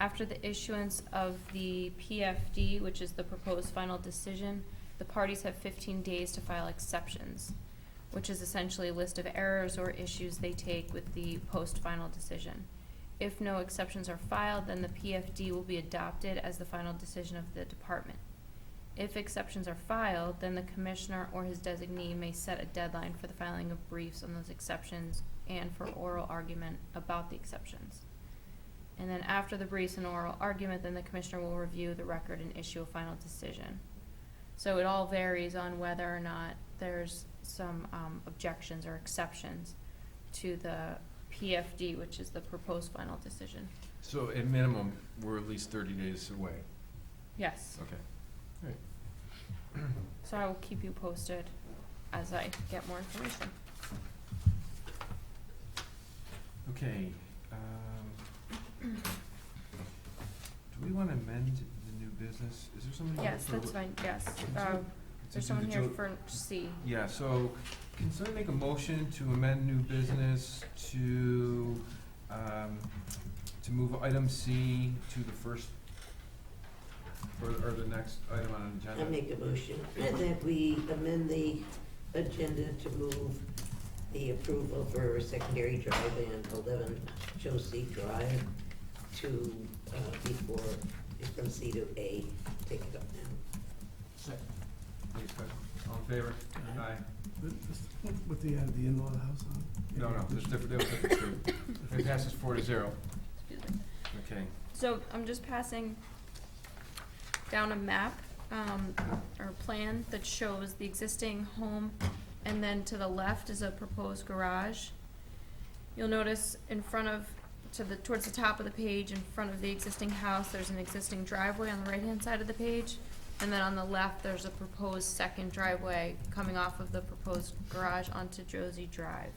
After the issuance of the PFD, which is the proposed final decision, the parties have 15 days to file exceptions, which is essentially a list of errors or issues they take with the post-final decision. If no exceptions are filed, then the PFD will be adopted as the final decision of the department. If exceptions are filed, then the commissioner or his designee may set a deadline for the filing of briefs on those exceptions and for oral argument about the exceptions. And then after the briefs and oral argument, then the commissioner will review the record and issue a final decision. So it all varies on whether or not there's some objections or exceptions to the PFD, which is the proposed final decision. So at minimum, we're at least 30 days away. Yes. Okay. All right. So I will keep you posted as I get more information. Okay. Do we want to amend the new business? Is there somebody? Yes, for- that's fine, yes. To There's do someone the here jo- for C. Yeah, so can someone make a motion to amend new business to move item C to the first, or the next item on the I agenda? make a motion that we amend the agenda to move the approval for secondary driveway on 11 Josie Drive to, before, from C to A, take it up now. Any discussion? All in favor? Aye. Aye. With the in-law house on? No, that's different, that was different too. It passes 4-0. Excuse me. Okay. So I'm just passing down a map, or plan that shows the existing home, and then to the left is a proposed garage. You'll notice in front of, towards the top of the page, in front of the existing house, there's an existing driveway on the right-hand side of the page. And then on the left, there's a proposed second driveway coming off of the proposed garage onto Josie Drive.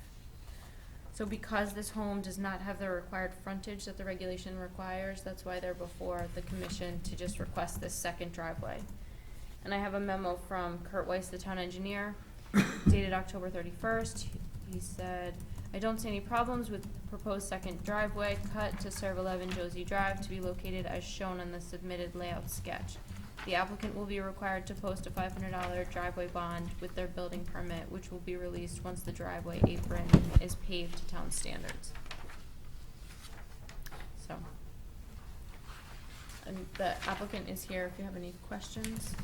So because this home does not have the required frontage that the regulation requires, that's why they're before the commission to just request this second driveway. And I have a memo from Kurt Weiss, the town engineer, dated October 31st. He said, I don't see any problems with proposed second driveway cut to serve 11 Josie Drive to be located as shown on the submitted layout sketch. The applicant will be required to post a $500 driveway bond with their building permit, which will be released once the driveway apron is paved to town standards. So, and the applicant is here if you have any questions.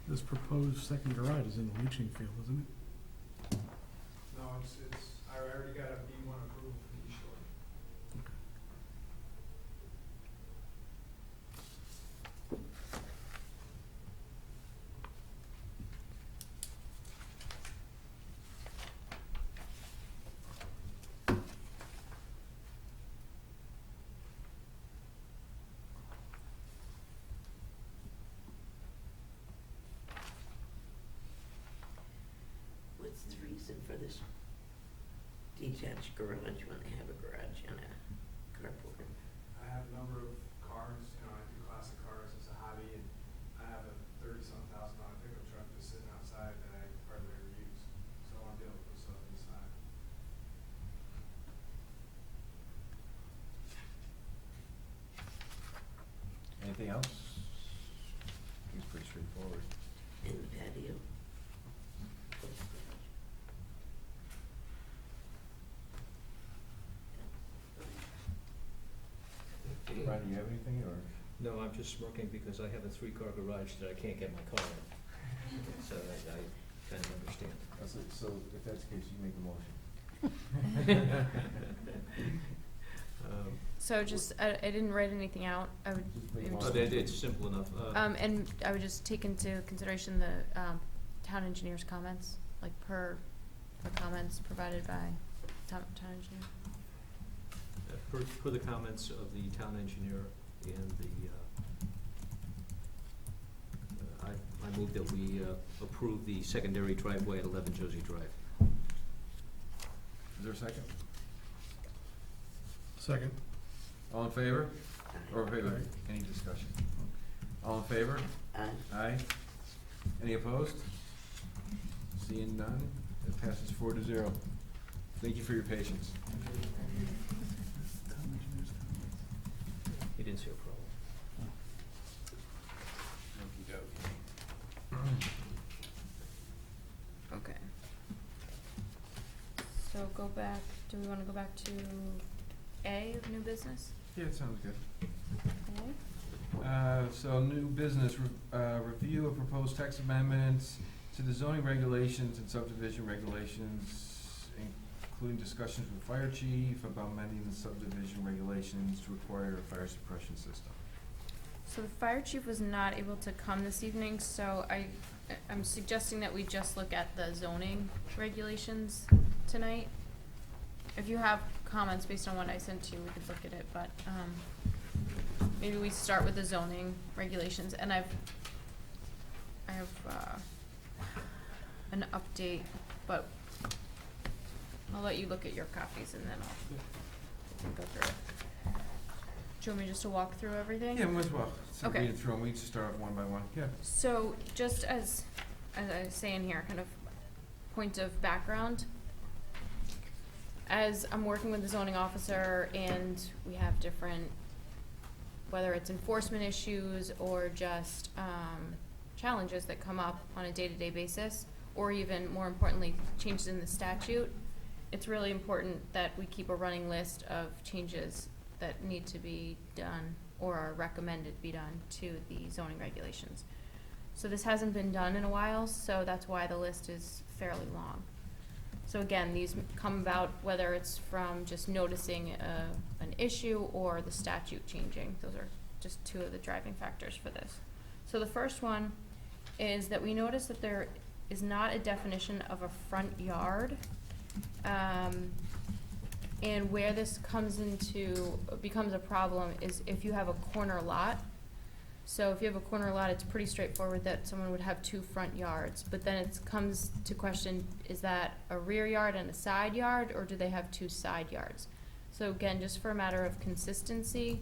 This proposed second garage is in the leaching field, isn't it? No, I already got a B1 approval for East Shore. What's the reason for this detached garage when they have a garage and a carport? I have a number of cars, I do classic cars as a hobby, and I have a $30-something thousand pickup truck just sitting outside that I hardly ever use. So I want to be able to put stuff inside. Anything else? I think it's pretty straightforward. In the patio? Ron, do you have anything, or? No, I'm just smirking because I have a 3-car garage that I can't get my car in. So I kind of understand. So if that's the case, you make the motion. So just, I didn't write anything out. I would, Just make maybe one. just- But it's simple enough. and I would just take into consideration the, town engineer's comments, like per comments provided by town engineer. Per the comments of the town engineer and I move that we approve the secondary driveway at 11 Josie Drive. Is there a second? Second. All in favor? Or wait, any discussion? All in favor? Aye. Aye. Any opposed? Seeing none, it passes 4-0. Thank you for your patience. He didn't see a problem. Okay. So go back, do we wanna go back to A of new business? Yeah, it sounds good. Okay. So new business, review of proposed text amendments to the zoning regulations and subdivision regulations, including discussions with fire chief about amending the subdivision regulations to require a fire suppression system. So the fire chief was not able to come this evening, so I'm suggesting that we just look at the zoning regulations tonight. If you have comments based on what I sent to you, we could look at it, but, maybe we start with the zoning regulations, and I have, an update, but I'll let you look at your copies and then we can go through it. Do you want me just to walk through everything? Yeah, might as well. So Okay. read it through them. We just start off one by one. Yeah. So just as I say in here, kind of point of background, as I'm working with the zoning officer and we have different, whether it's enforcement issues or just challenges that come up on a day-to-day basis, or even more importantly, changes in the statute, it's really important that we keep a running list of changes that need to be done or are recommended be done to the zoning regulations. So this hasn't been done in a while, so that's why the list is fairly long. So again, these come about whether it's from just noticing an issue or the statute changing. Those are just two of the driving factors for this. So the first one is that we notice that there is not a definition of a front yard. And where this becomes a problem is if you have a corner lot. So if you have a corner lot, it's pretty straightforward that someone would have two front yards, but then it comes to question, is that a rear yard and a side yard, or do they have two side yards? So again, just for a matter of consistency,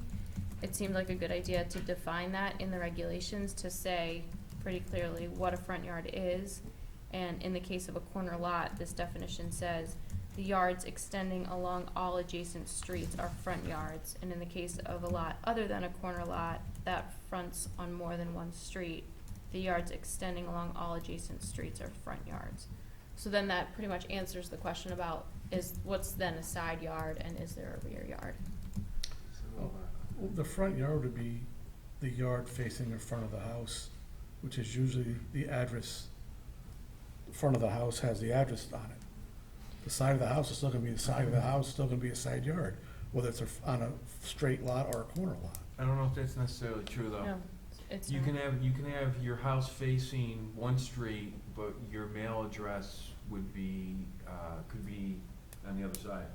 it seemed like a good idea to define that in the regulations to say pretty clearly what a front yard is. And in the case of a corner lot, this definition says the yards extending along all adjacent streets are front yards. And in the case of a lot other than a corner lot that fronts on more than one street, the yards extending along all adjacent streets are front yards. So then that pretty much answers the question about what's then a side yard and is there a rear yard? So, Well, the front yard would be the yard facing in front of the house, which is usually the address. The front of the house has the address on it. The side of the house is still gonna be the side of the house, still gonna be a side yard, whether it's on a straight lot or a corner lot. I don't know if that's necessarily true though. No, it's You not. can have your house facing one street, but your mail address would be, could be on the other side.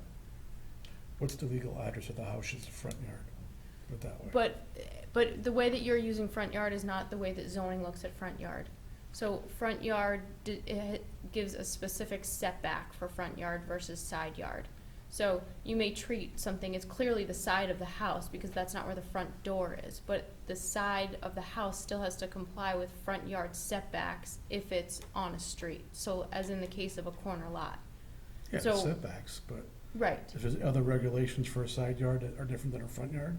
What's the legal address of the house is the front yard? Put it that way. But the way that you're using front yard is not the way that zoning looks at front yard. So front yard, it gives a specific setback for front yard versus side yard. So you may treat something as clearly the side of the house because that's not where the front door is, but the side of the house still has to comply with front yard setbacks if it's on a street. So as in the case of a corner lot. Yeah, so- setbacks, but Right, if there's other regulations for a side yard that are different than a front yard?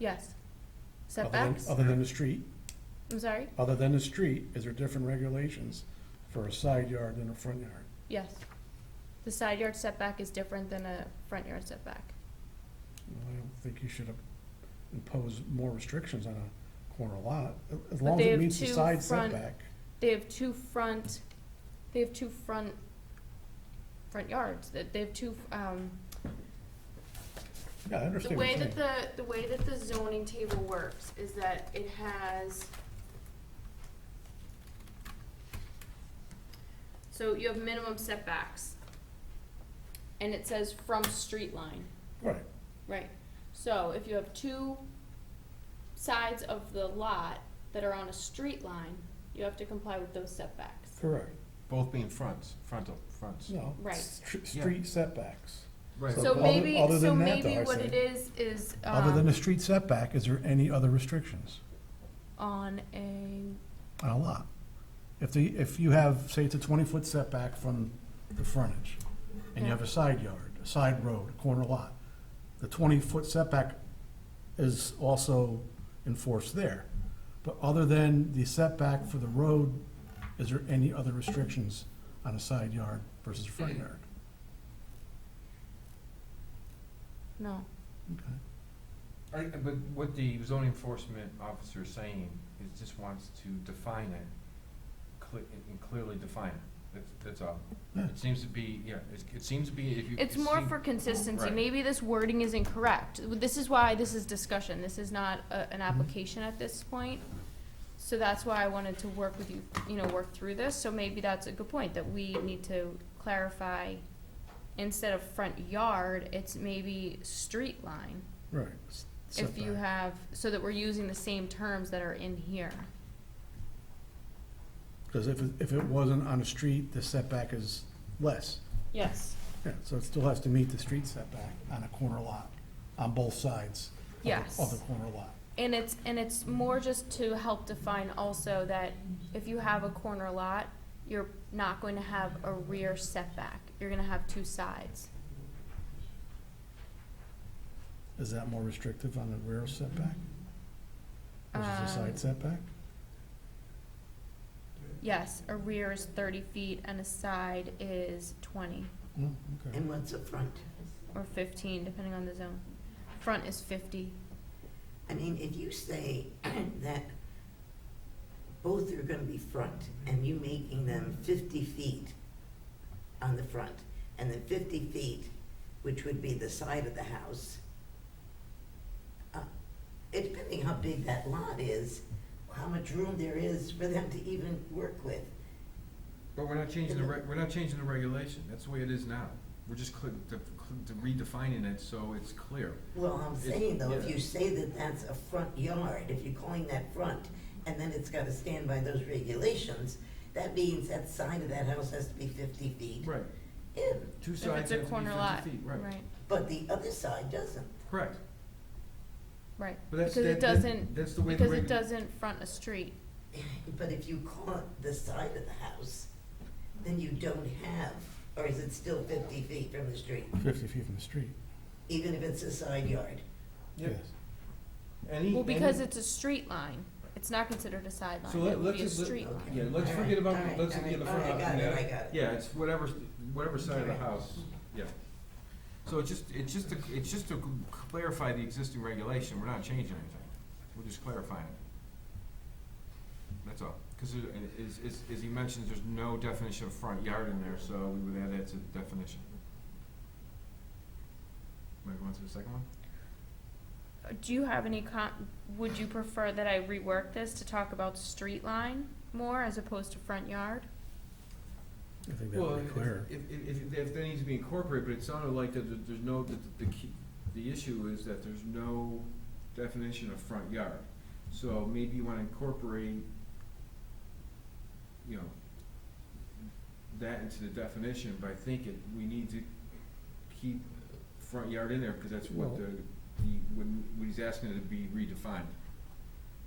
yes. other than- Setbacks? Other than the street? I'm sorry? Other than the street, is there different regulations for a side yard than a front yard? Yes. The side yard setback is different than a front yard setback. Well, I don't think you should impose more restrictions on a corner lot, as But long as they it have meets the two side front- setback. They have two front yards, they have two, Yeah, I the understand what way you're that saying. the way that the zoning table works is that it has, so you have minimum setbacks. And it says from street line. Right, Right, so if you have two sides of the lot that are on a street line, you have to comply with those setbacks. correct. Both being fronts. No. Right. Street setbacks. Right. So other- maybe, other so than that, maybe though, I what say, it is, Other than the street setback, is there any other restrictions on a, on a lot? If you have, say it's a 20-foot setback from the frontage, and you Yeah. have a side yard, a side road, a corner lot, the 20-foot setback is also enforced there. But other than the setback for the road, is there any other restrictions on a side yard versus a front yard? no. Okay. But what the zoning enforcement officer is saying is just wants to define it, and clearly define it. That's all. Yeah. It seems to be, yeah, it seems to be if you. It's it more seem- for consistency. Right. Maybe this wording is incorrect. This is why this is discussion. This is not an application at this point. So that's why I wanted to work with you, work through this. So maybe that's a good point, that we need to clarify, instead of front yard, it's maybe street line. Right. If you Setback. have, so that we're using the same terms that are in here. Because if it wasn't on a street, the setback is less. Yes. Yeah, so it still has to meet the street setback on a corner lot, on both sides Yes. of the corner lot. And it's more just to help define also that if you have a corner lot, you're not going to have a rear setback. You're gonna have two sides. Is that more restrictive on the rear setback versus the side setback? Yes, a rear is 30 feet and a side is 20 Oh, okay. And what's a front? or 15, depending on the zone. Front is 50. I mean, if you say that both are gonna be front, and you making them 50 feet on the front, and then 50 feet, which would be the side of the house, depending how big that lot is, how much room there is for them to even work with. But we're not changing we're not changing the regulation. That's the way it is now. We're just redefining it so it's clear. Well, I'm It's- saying though, if yeah. you say that that's a front yard, if you're calling that front, and then it's gotta stand by those regulations, that means that side of that house has to be 50 feet Right. in, Two If sides it's a have to be corner 50 lot, feet, right. right, but the other side doesn't. Correct. right. But that's- Because it that- doesn't, that's the way the because it regu- doesn't front a street. But if you call it the side of the house, then you don't have, or is it still 50 feet from the street, 50 feet from the street, even if it's a side yard? Yep. yes. Any. Well, because any- it's a street line, it's not considered a sideline. So It would let's be a just, street line. yeah, let's All forget right, about, all right, let's all get the right, front. all right, I got it. Yeah, it's whatever side of the house, yeah. So it's just to clarify the existing regulation, we're not changing anything, we're just clarifying it. That's all, because as he mentions, there's no definition of front yard in there, so we would add that to the definition. Might go on to the second one? Do you have any would you prefer that I rework this to talk about street line more as opposed to front yard? I think that Well, would be clear. if that needs to be incorporated, but it sounded like that there's no, the issue is that there's no definition of front yard. So maybe you wanna incorporate, that into the definition, but I think we need to keep front yard in there, because that's what Well- when he's asking it to be redefined.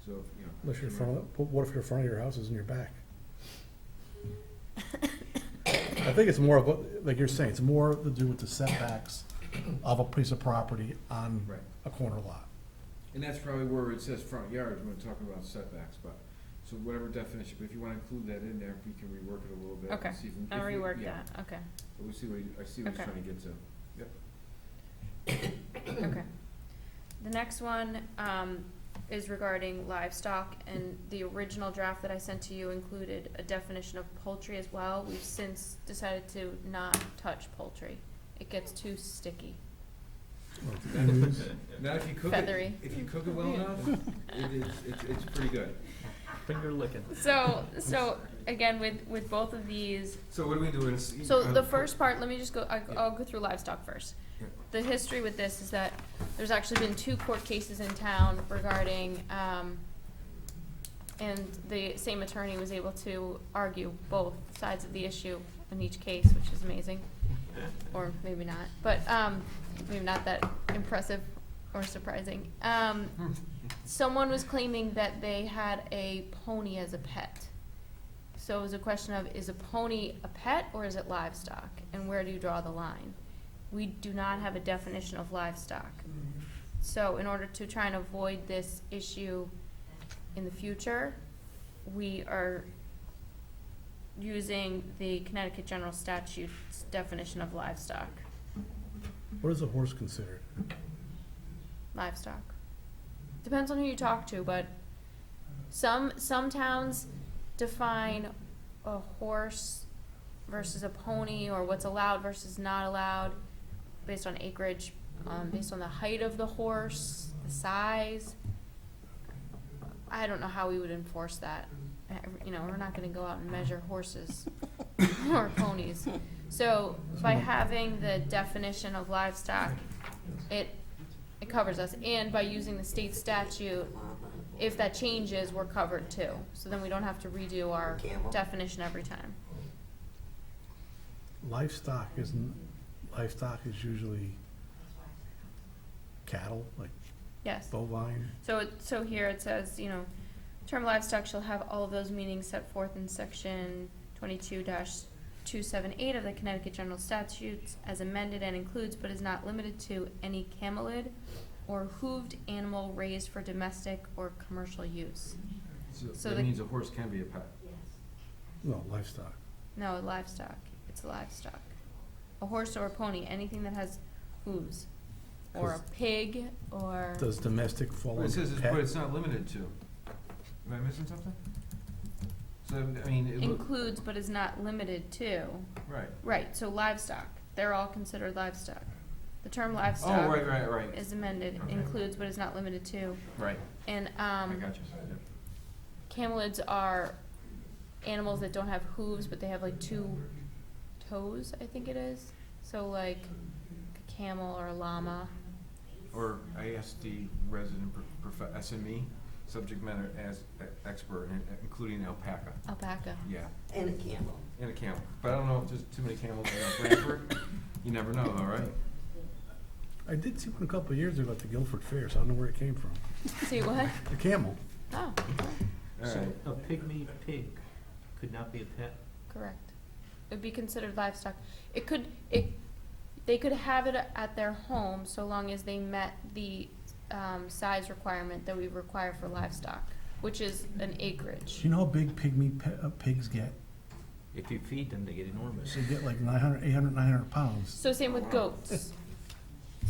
So, Unless your what if your front of your house is in your back? I think it's more of, like you're saying, it's more to do with the setbacks of a piece of property on Right. a corner lot. And that's probably where it says front yard, when we're talking about setbacks, but, so whatever definition, but if you wanna include that in there, we can rework it a little bit. Okay, and see if we- I'll if we- rework yeah. that, okay, But we see what, I see what he's Okay. trying to get to. okay. The next one, is regarding livestock, and the original draft that I sent to you included a definition of poultry as well. We've since decided to not touch poultry. It gets too sticky. Not if you cook Feathery. it, if you cook it well enough, it's pretty good. Finger licking. So again, with both of these, So what do we do? so the first part, let me just go, I'll go through livestock first. Yeah. The history with this is that there's actually been 2 court cases in town regarding, and the same attorney was able to argue both sides of the issue in each case, which is amazing. or maybe not, but, maybe not that impressive or surprising. Someone was claiming that they had a pony as a pet. So it was a question of, is a pony a pet or is it livestock? And where do you draw the line? We do not have a definition of livestock. So in order to try and avoid this issue in the future, we are using the Connecticut General Statute's definition of livestock. What is a horse considered? Livestock. Depends on who you talk to, but some towns define a horse versus a pony, or what's allowed versus not allowed, based on acreage, based on the height of the horse, the size. I don't know how we would enforce that. You know, we're not gonna go out and measure horses or ponies. So by having the definition of livestock, it covers us, and by using the state statute, if that changes, we're covered too. So then we don't have to redo our definition every time. Livestock is usually cattle, like Yes. bovine. So here it says, you know, term livestock shall have all of those meanings set forth in section 22-278 of the Connecticut General Statutes as amended, and includes but is not limited to any camelid or hooved animal raised for domestic or commercial use. So that the- means a horse can be a pet. No, livestock. No, livestock. It's livestock. A horse or a pony, anything that has hooves. Or a pig, or, Does domestic fall But it under says, pet? but it's not limited to. Am I missing something? So, I mean, it look, includes but is not limited to. right. Right, so livestock, they're all considered livestock. The term Oh, livestock right. is amended, Okay. includes but is not limited to. Right, And, I got you. Yep. camelids are animals that don't have hooves, but they have like 2 toes, I think it is. So like a camel or a llama. Or I asked the resident SME, subject matter as expert, including alpaca. Alpaca. Yeah, And a camel. and a camel. But I don't know if there's too many camels in Branford. You never know though, right? I did see one a couple of years ago at the Guilford Fair, so I don't know where it came from. See what? The camel. Oh, All So right. a pygmy pig could not be a pet? correct. It'd be considered livestock. They could have it at their home so long as they met the size requirement that we require for livestock, which is an acreage. Do you know how big pigs get? If you feed them, they get enormous. They get like 900 pounds. So same with goats,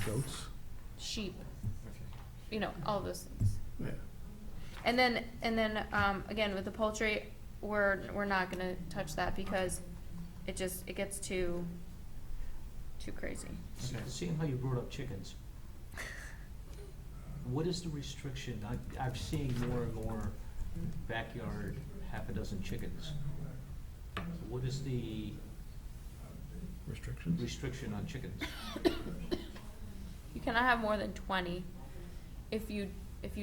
Goats? sheep, you know, all those things. Yeah. And then again, with the poultry, we're not gonna touch that because it gets too crazy. Okay. Seeing how you brought up chickens, what is the restriction? I'm seeing more and more backyard, half a dozen chickens. What is the Restrictions? restriction on chickens? You cannot have more than 20. If you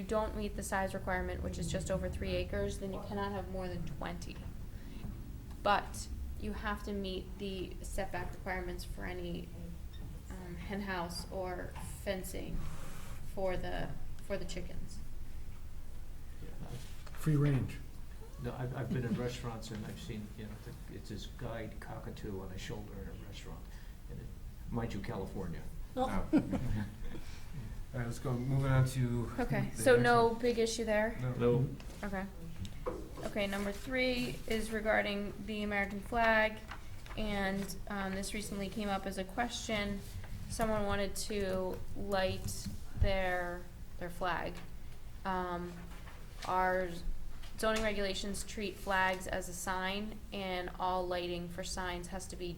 don't meet the size requirement, which is just over 3 acres, then you cannot have more than 20. But you have to meet the setback requirements for any hen house or fencing for the chickens. Free range. No, I've been in restaurants and I've seen, you know, it's this guide cockatoo on a shoulder in a restaurant, and mind you, California. Oh. All right, let's go, moving on to. Okay, the so next no one. big issue there? No. Okay. Okay, number 3 is regarding the American flag, and this recently came up as a question. Someone wanted to light their flag. Our zoning regulations treat flags as a sign, and all lighting for signs have to be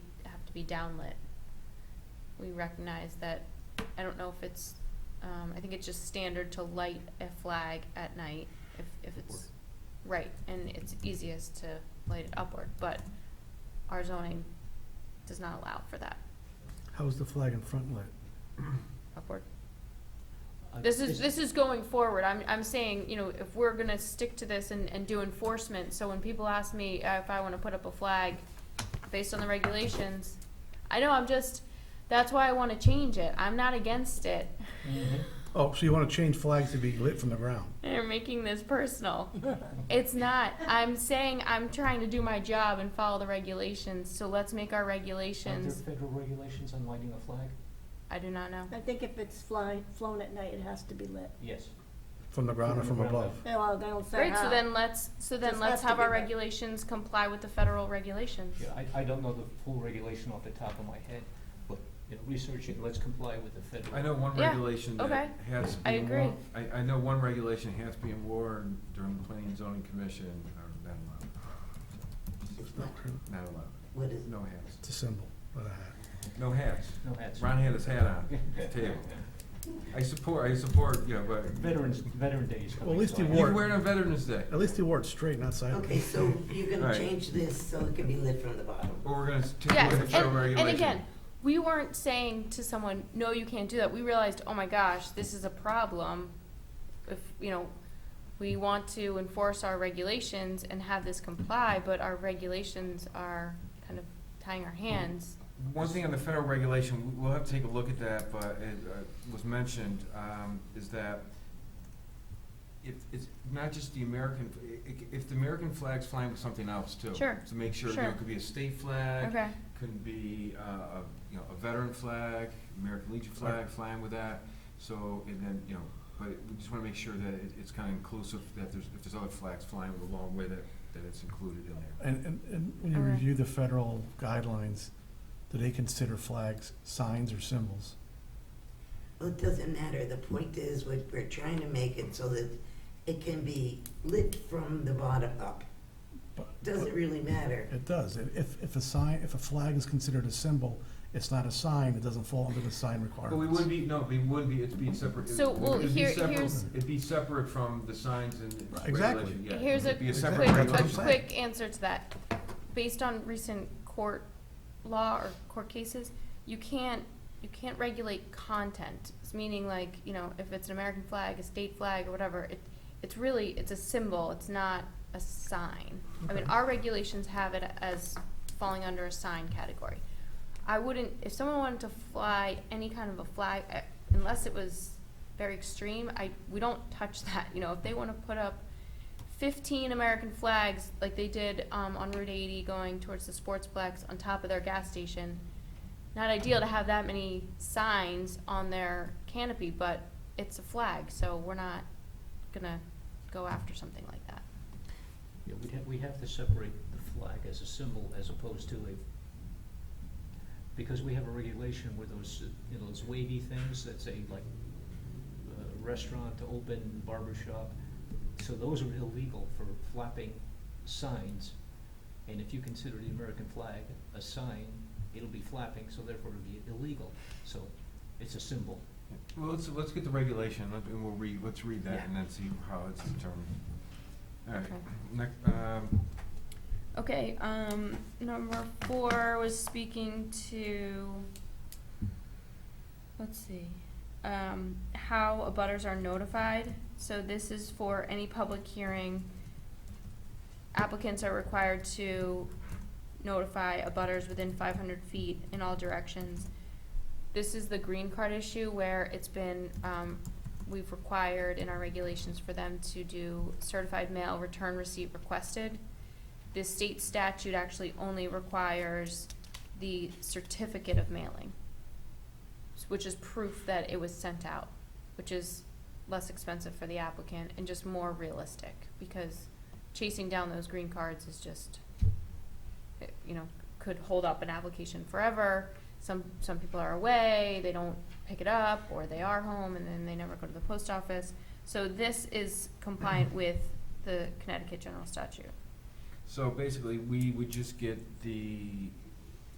downlit. We recognize that. I don't know if it's, I think it's just standard to light a flag at night if it's right, and it's easiest to light it upward, but our zoning does not allow for that. How's the flag in front lit? Upward. This is going forward. I'm saying, you know, if we're gonna stick to this and do enforcement, so when people ask me if I wanna put up a flag based on the regulations, I know, that's why I wanna change it. I'm not against it. Oh, so you want to change flags to be lit from the ground? You're making this personal. It's not. I'm saying I'm trying to do my job and follow the regulations, so let's make our Are there regulations. federal regulations on lighting a flag? I do not know. I think if it's flown at night, it has to be lit. Yes. From the ground or from above? Well, they don't say Right, how. so then let's Just has have to our be lit. regulations comply with the federal regulations. Yeah, I don't know the full regulation off the top of my head, but, researching, let's comply with the federal. I know one Yeah, regulation okay. that has to I be agree. worn. I know one regulation has to be worn during the planning and zoning commission, or not allowed. It's not, Not allowed. what is it? No hats. It's a symbol, not a hat. No hats. No hats. Ron had his hat on at the table. I support, but. Veteran Day is coming. Well, at least so he I- You wore can wear it on Veterans Day. At least he wore it straight, not sideways. Okay, so you're gonna Right. change this so it can be lit from the bottom. Or we're gonna take a Yes, look at the federal and regulation. again, we weren't saying to someone, no, you can't do that. We realized, oh my gosh, this is a problem. If, we want to enforce our regulations and have this comply, but our regulations are kind of tying our hands. One thing on the federal regulation, we'll have to take a look at that, but it was mentioned, is that if it's not just the American, if the American flag's flying with something else too. Sure, To make sure, sure. it could be a state flag. Okay, Could be, a veteran flag, American Legion flag flying with that. So, and then, but we just wanna make sure that it's kinda inclusive, that if there's other flags flying along with it, that it's included in there. And when you Okay. review the federal guidelines, do they consider flags signs or symbols? Well, it doesn't matter. The point is, we're trying to make it so that it can be lit from the bottom up. But- Doesn't really matter. It does. If a flag is considered a symbol, it's not a sign, it doesn't fall under the sign requirements. But it'd be separate. So, well, It'd be separate- here's- It'd be separate from the signs and Exactly. regulation, yeah. here's a It'd be separate quick, That's what I'm regulation. saying. answer to that. Based on recent court law or court cases, you can't regulate content. It's meaning like, if it's an American flag, a state flag, or whatever, it's a symbol, it's not a sign. I mean, Okay. our regulations have it as falling under a sign category. If someone wanted to fly any kind of a flag, unless it was very extreme, we don't touch that. If they wanna put up 15 American flags like they did on Route 80 going towards the Sportsplex on top of their gas station, not ideal to have that many signs on their canopy, but it's a flag, so we're not gonna go after something like that. Yeah, we have to separate the flag as a symbol as opposed to because we have a regulation where those wavy things that say like restaurant to open, barber shop. So those are illegal for flapping signs. And if you consider the American flag a sign, it'll be flapping, so therefore it'll be illegal. So it's a symbol. Well, let's get the regulation, and let's read that Yeah. and then see how it's determined. All right, Okay. next, Okay, number 4 was speaking to, let's see, how abutters are notified. So this is for any public hearing. Applicants are required to notify abutters within 500 feet in all directions. This is the green card issue where it's been, we've required in our regulations for them to do certified mail return receipt requested. The state statute actually only requires the certificate of mailing, which is proof that it was sent out, which is less expensive for the applicant and just more realistic, because chasing down those green cards is just, could hold up an application forever. Some people are away, they don't pick it up, or they are home and then they never go to the post office. So this is compliant with the Connecticut general statute. so basically, we would just get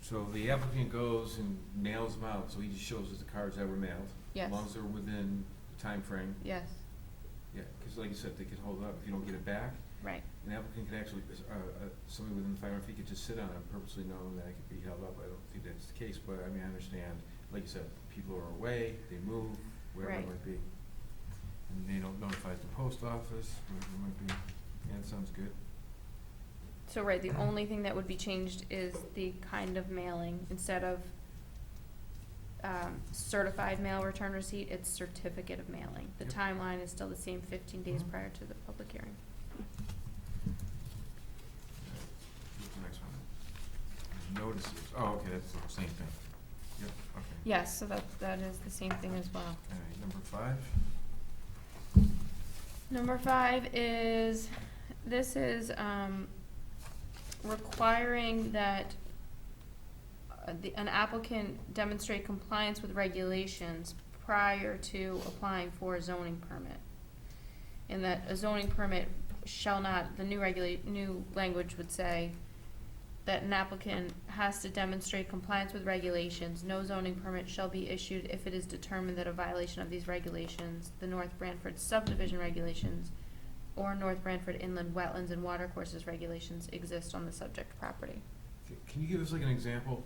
so the applicant goes and mails them out, so he just shows us the cards that were mailed. Yes. As long as they're within the time frame. Yes, Yeah, because like you said, they could hold up, if you don't get it back, right. an applicant could actually, somebody within 500 feet could just sit on it purposely knowing that it could be held up. I don't think that's the case, but I mean, I understand, like you said, people are away, they move, wherever it Right. might be. And they don't notify the post office, whatever it might be. Yeah, that sounds good. So, right, the only thing that would be changed is the kind of mailing. Instead of certified mail return receipt, it's certificate of mailing. The Yep. timeline is still the same 15 days Mhm. prior to the public hearing. What's the next one? Notices, oh, okay, that's the same thing. Yep, okay. Yes, so that is the same thing as well. All right, number 5. Number 5 is, this is, requiring that an applicant demonstrate compliance with regulations prior to applying for a zoning permit. And that a zoning permit shall not, the new language would say that an applicant has to demonstrate compliance with regulations. No zoning permit shall be issued if it is determined that a violation of these regulations, the North Branford subdivision regulations, or North Branford inland wetlands and watercourses regulations exist on the subject property. Can you give us like an example?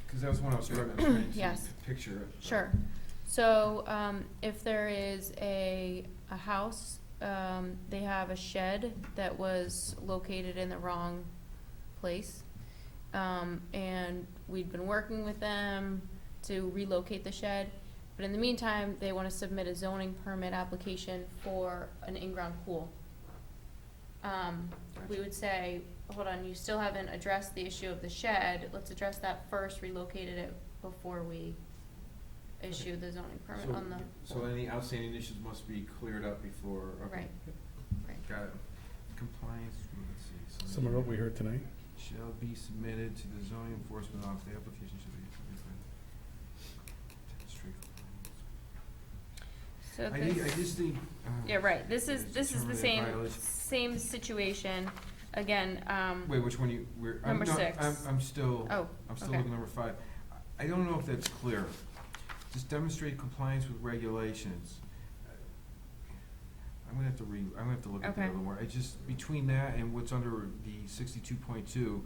Because that was one I was trying to Yes. picture it. Sure. So, if there is a house, they have a shed that was located in the wrong place. And we'd been working with them to relocate the shed. But in the meantime, they wanna submit a zoning permit application for an in-ground pool. We would say, hold on, you still haven't addressed the issue of the shed, let's address that first, relocated it before we issue the zoning permit on the So any outstanding issues must be cleared up before, okay. Right. Right. Got it. Compliance, let's see. Some of what we heard tonight. Shall be submitted to the zoning enforcement office, the application should be. Demonstrate compliance. So I this, just think. yeah, right, this is the determine same, violation. same situation, again, Wait, which one you, we're, Number no, 6. I'm still, oh, I'm still okay. looking at number 5. I don't know if that's clear. Just demonstrate compliance with regulations. I'm gonna have to look at that a Okay. little more. I just, between that and what's under the 62.2,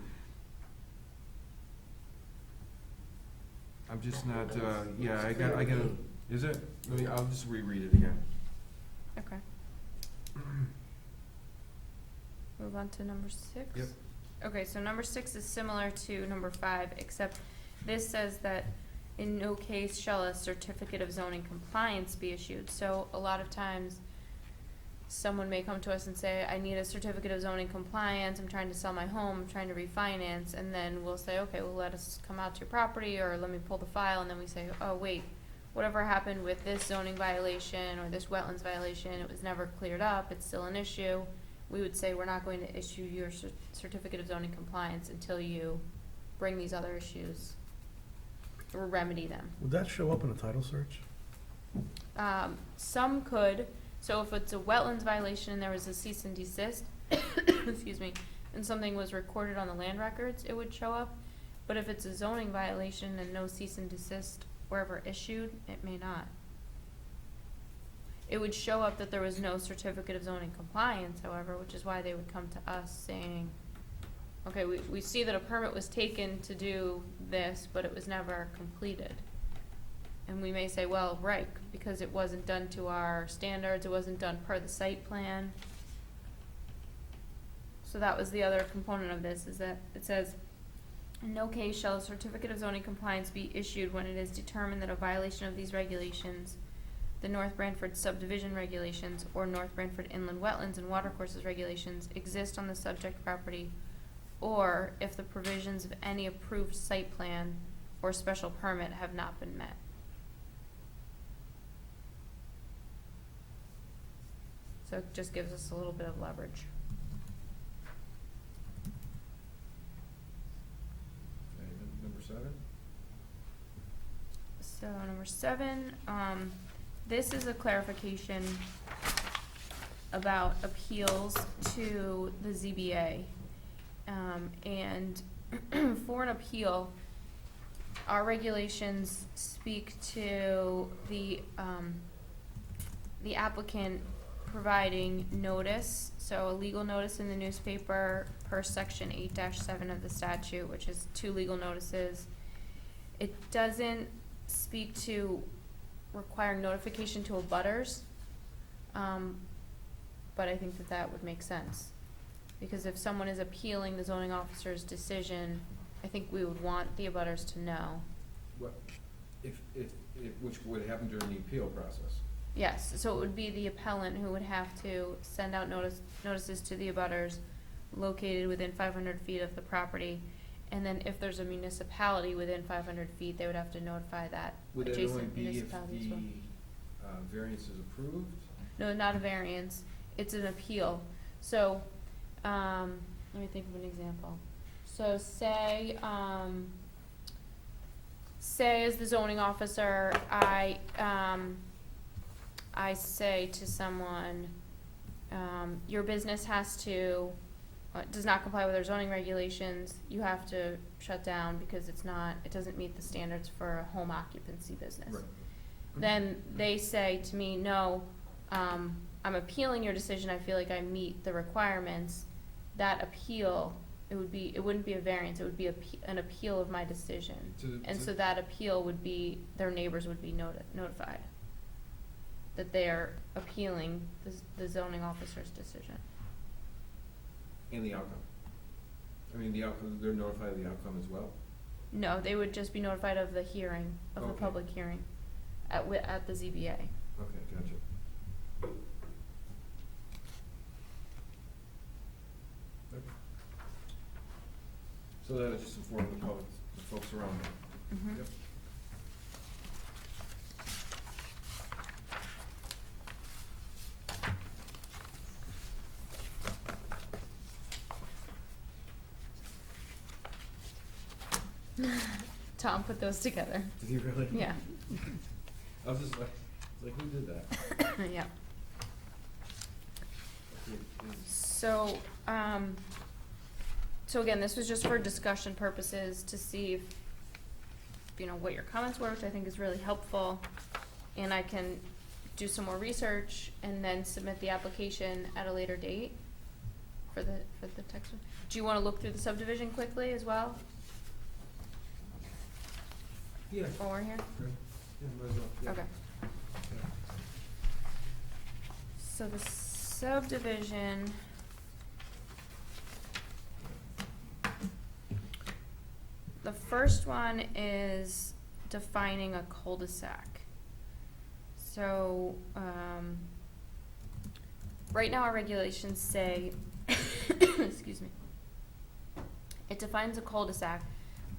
I'm just not, yeah, I gotta, is it? I'll just reread it again. Okay. Move on to number 6? Yep. Okay, so number 6 is similar to number 5, except this says that in no case shall a certificate of zoning compliance be issued. So a lot of times, someone may come to us and say, I need a certificate of zoning compliance, I'm trying to sell my home, I'm trying to refinance, and then we'll say, okay, well, let us come out to your property, or let me pull the file, and then we say, oh, wait, whatever happened with this zoning violation, or this wetlands violation, it was never cleared up, it's still an issue. We would say, we're not going to issue your certificate of zoning compliance until you bring these other issues, or remedy them. Would that show up in a title search? Some could. So if it's a wetlands violation and there was a cease and desist, excuse me, and something was recorded on the land records, it would show up. But if it's a zoning violation and no cease and desist were ever issued, it may not. It would show up that there was no certificate of zoning compliance, however, which is why they would come to us saying, okay, we see that a permit was taken to do this, but it was never completed. And we may say, well, right, because it wasn't done to our standards, it wasn't done per the site plan. So that was the other component of this, is that it says, in no case shall a certificate of zoning compliance be issued when it is determined that a violation of these regulations, the North Branford subdivision regulations, or North Branford inland wetlands and watercourses regulations exist on the subject property, or if the provisions of any approved site plan or special permit have not been met. So it just gives us a little bit of leverage. Okay, number 7? So number 7, this is a clarification about appeals to the ZBA. And for an appeal, our regulations speak to the applicant providing notice, so a legal notice in the newspaper per section 8-7 of the statute, which is 2 legal notices. It doesn't speak to requiring notification to abutters, but I think that that would make sense. Because if someone is appealing the zoning officer's decision, I think we would want the abutters to know. What? which would happen during the appeal process. Yes, so it would be the appellant who would have to send out notices to the abutters located within 500 feet of the property. And then if there's a municipality within 500 feet, they would have to notify that Would that only adjacent be if municipality as well. the variance is approved? No, not a variance, it's an appeal. So, let me think of an example. So say as the zoning officer, I say to someone, your business does not comply with our zoning regulations, you have to shut down because it doesn't meet the standards for a home occupancy business. Right. Then they say to me, no, I'm appealing your decision, I feel like I meet the requirements. That appeal, it wouldn't be a variance, it would be an appeal of my decision. So that appeal would be, their neighbors would be notified that they are appealing the zoning officer's decision. And the outcome? I mean, the outcome, they're notified of the outcome as well? No, they would just be notified of the hearing, of the Okay. public hearing at the ZBA. Okay, gotcha. Yep. So that was just informing the public, the folks around there. Mhm. Yep. Tom put those together. Did he really? Yeah. I was just like, who did that? Yeah. So, so again, this was just for discussion purposes to see if, what your comments were, which I think is really helpful. And I can do some more research and then submit the application at a later date for the text. Do you wanna look through the subdivision quickly as well, Yeah. while we're here? Sure. Yeah, might as well, yeah. Okay. Yeah. So the subdivision. The first one is defining a cul-de-sac. So, right now our regulations say, excuse me, it defines a cul-de-sac,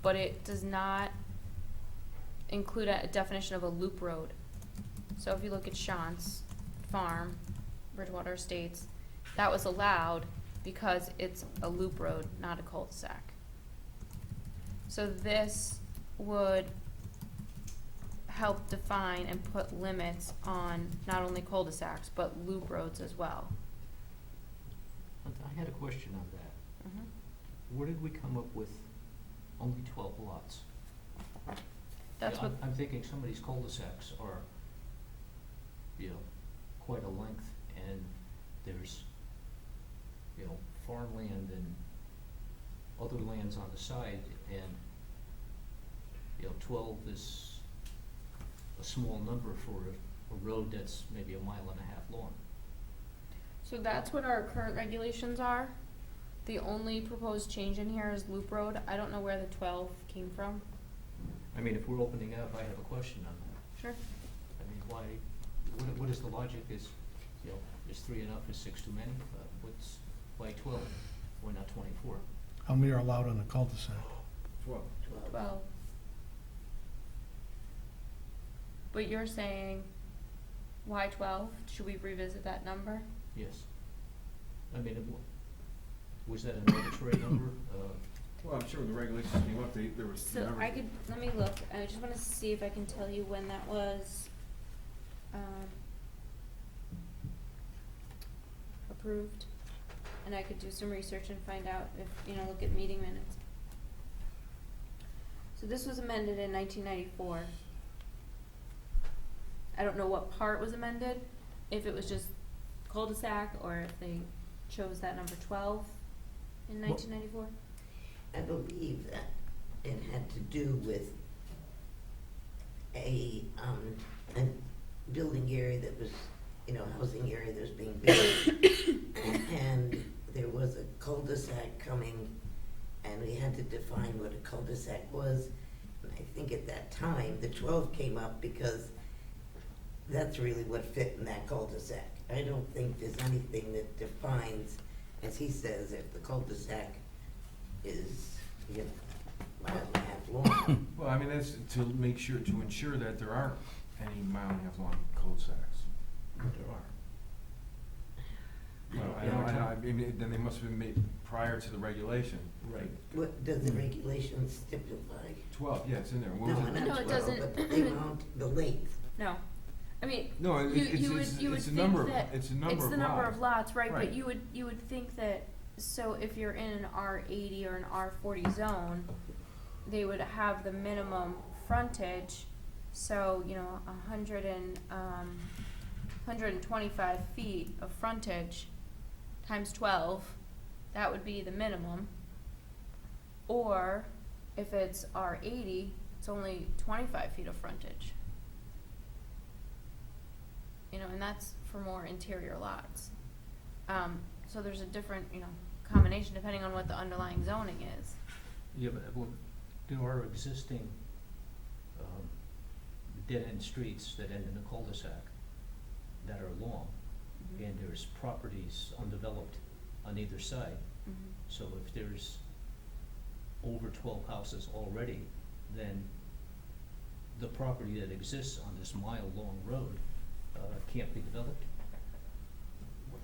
but it does not include a definition of a loop road. So if you look at Shantz Farm, Bridgewater Estates, that was allowed because it's a loop road, not a cul-de-sac. So this would help define and put limits on not only cul-de-sacs, but loop roads as well. I had a question on that. Mhm. Where did we come up with only 12 lots? That's Yeah, what, I'm thinking some of these cul-de-sacs are, quite a length, and there's, farmland and other lands on the side, and, 12 is a small number for a road that's maybe 1.5 miles long. so that's what our current regulations are. The only proposed change in here is loop road. I don't know where the 12 came from. I mean, if we're opening up, I have a question on that. Sure. I mean, what is the logic? Is 3 enough, is 6 too many? Why 12? Why not 24? How many are allowed on the cul-de-sac? 12. 12. But you're saying, why 12? Should we revisit that number? Yes. I mean, was that an arbitrary number? Well, I'm sure when the regulations came up, there was So numbers. let me look, I just wanna see if I can tell you when that was, approved. And I could do some research and find out if, look at meeting minutes. So this was amended in 1994. I don't know what part was amended, if it was just cul-de-sac, or if they chose that number 12 in 1994. I believe that it had to do with a building area that was, housing area that was being built. And there was a cul-de-sac coming, and we had to define what a cul-de-sac was. And I I think at that time, the 12 came up because that's really what fit in that cul-de-sac. I don't think there's anything that defines, as he says, if the cul-de-sac is, you know, mile and a half long. Well, I mean, that's to make sure, to ensure that there aren't any mile and a half long cul-de-sacs. There are. Well, I mean, then they must have been made prior to the regulation. Right. What does the regulation stipulate? 12, yeah, it's in there. What No, was it? not No, it 12, doesn't. but the amount, the length. No, I mean, No, you would it's a think number, that it's a number it's of the number of lots. lots, right, Right. but you would think that, so if you're in an R80 or an R40 zone, they would have the minimum frontage, so, you know, 125 feet of frontage times 12, that would be the minimum. Or if it's R80, it's only 25 feet of frontage. You know, and that's for more interior lots. So there's a different, you know, combination depending on what the underlying zoning is. Yeah, but there are existing dead-end streets that end in a cul-de-sac that are long, and there's properties undeveloped on either side. So if there's over 12 houses already, then the property that exists on this mile-long road can't be developed.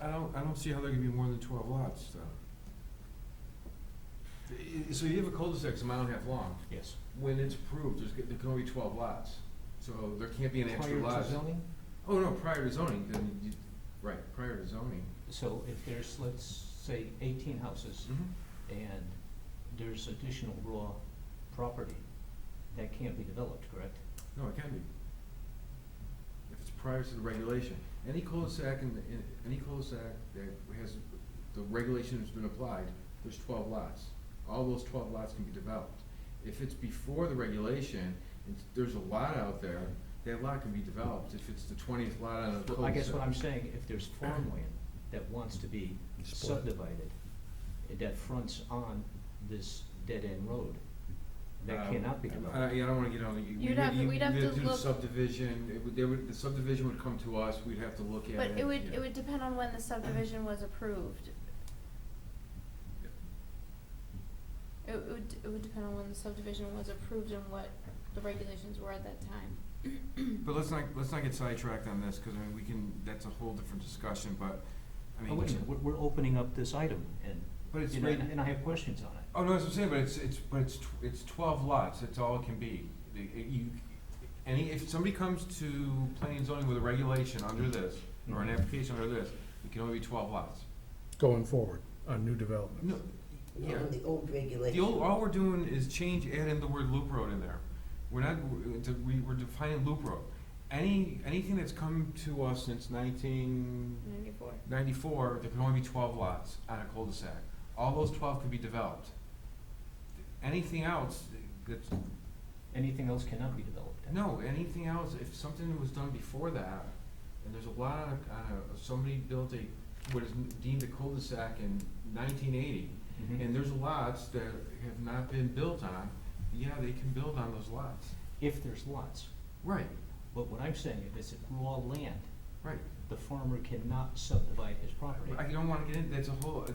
I don't see how there can be more than 12 lots, though. So you have a cul-de-sac that's a mile and a half long. Yes. When it's approved, there can only be 12 lots. So there can't be an extra lot. Prior to zoning? Oh, no, prior to zoning, then you, right, prior to zoning. So if there's, let's say, 18 houses, and there's additional raw property, that can't be developed, correct? No, it can be. If it's prior to the regulation. Any cul-de-sac any cul-de-sac that has, the regulation has been applied, there's 12 lots. All those 12 lots can be developed. If it's before the regulation, and there's a lot out there, that lot can be developed. If it's the 20th lot on a cul-de-sac. Well, I guess what I'm saying, if there's farmland that wants to be subdivided, that fronts on this dead-end road, that cannot be developed. Yeah, I don't wanna get on the. We'd have to do the look- subdivision, the subdivision would come to us, we'd have to look at it. But it yeah. would depend on when the subdivision was approved. It would depend on when the subdivision was approved and what the regulations were at that time. But let's not get sidetracked on this, cause I mean, that's a whole different discussion, but, I mean. Oh, wait a minute, we're opening up this item, But it's and right- and I have questions on it. Oh, no, that's what I'm saying, but it's 12 lots, that's all it can be. If somebody comes to planning and zoning with a regulation under this, or an application under this, it can only be 12 lots. Going forward on new development. No, No, yeah. the old regulation. All we're doing is add in the word loop road in there. We're we're defining loop road. Anything that's come to us since 94. 1994, there can only be 12 lots on a cul-de-sac. All those 12 can be developed. Anything else, that's, Anything else cannot be developed then? no, anything else, if something was done before that, and there's a lot somebody built what is deemed a cul-de-sac in 1980, Mhm. and there's lots that have not been built on, yeah, they can build on those lots. If there's lots. Right, But what I'm saying is it's raw land. right. The farmer cannot subdivide his property. I don't wanna get in, that's a whole.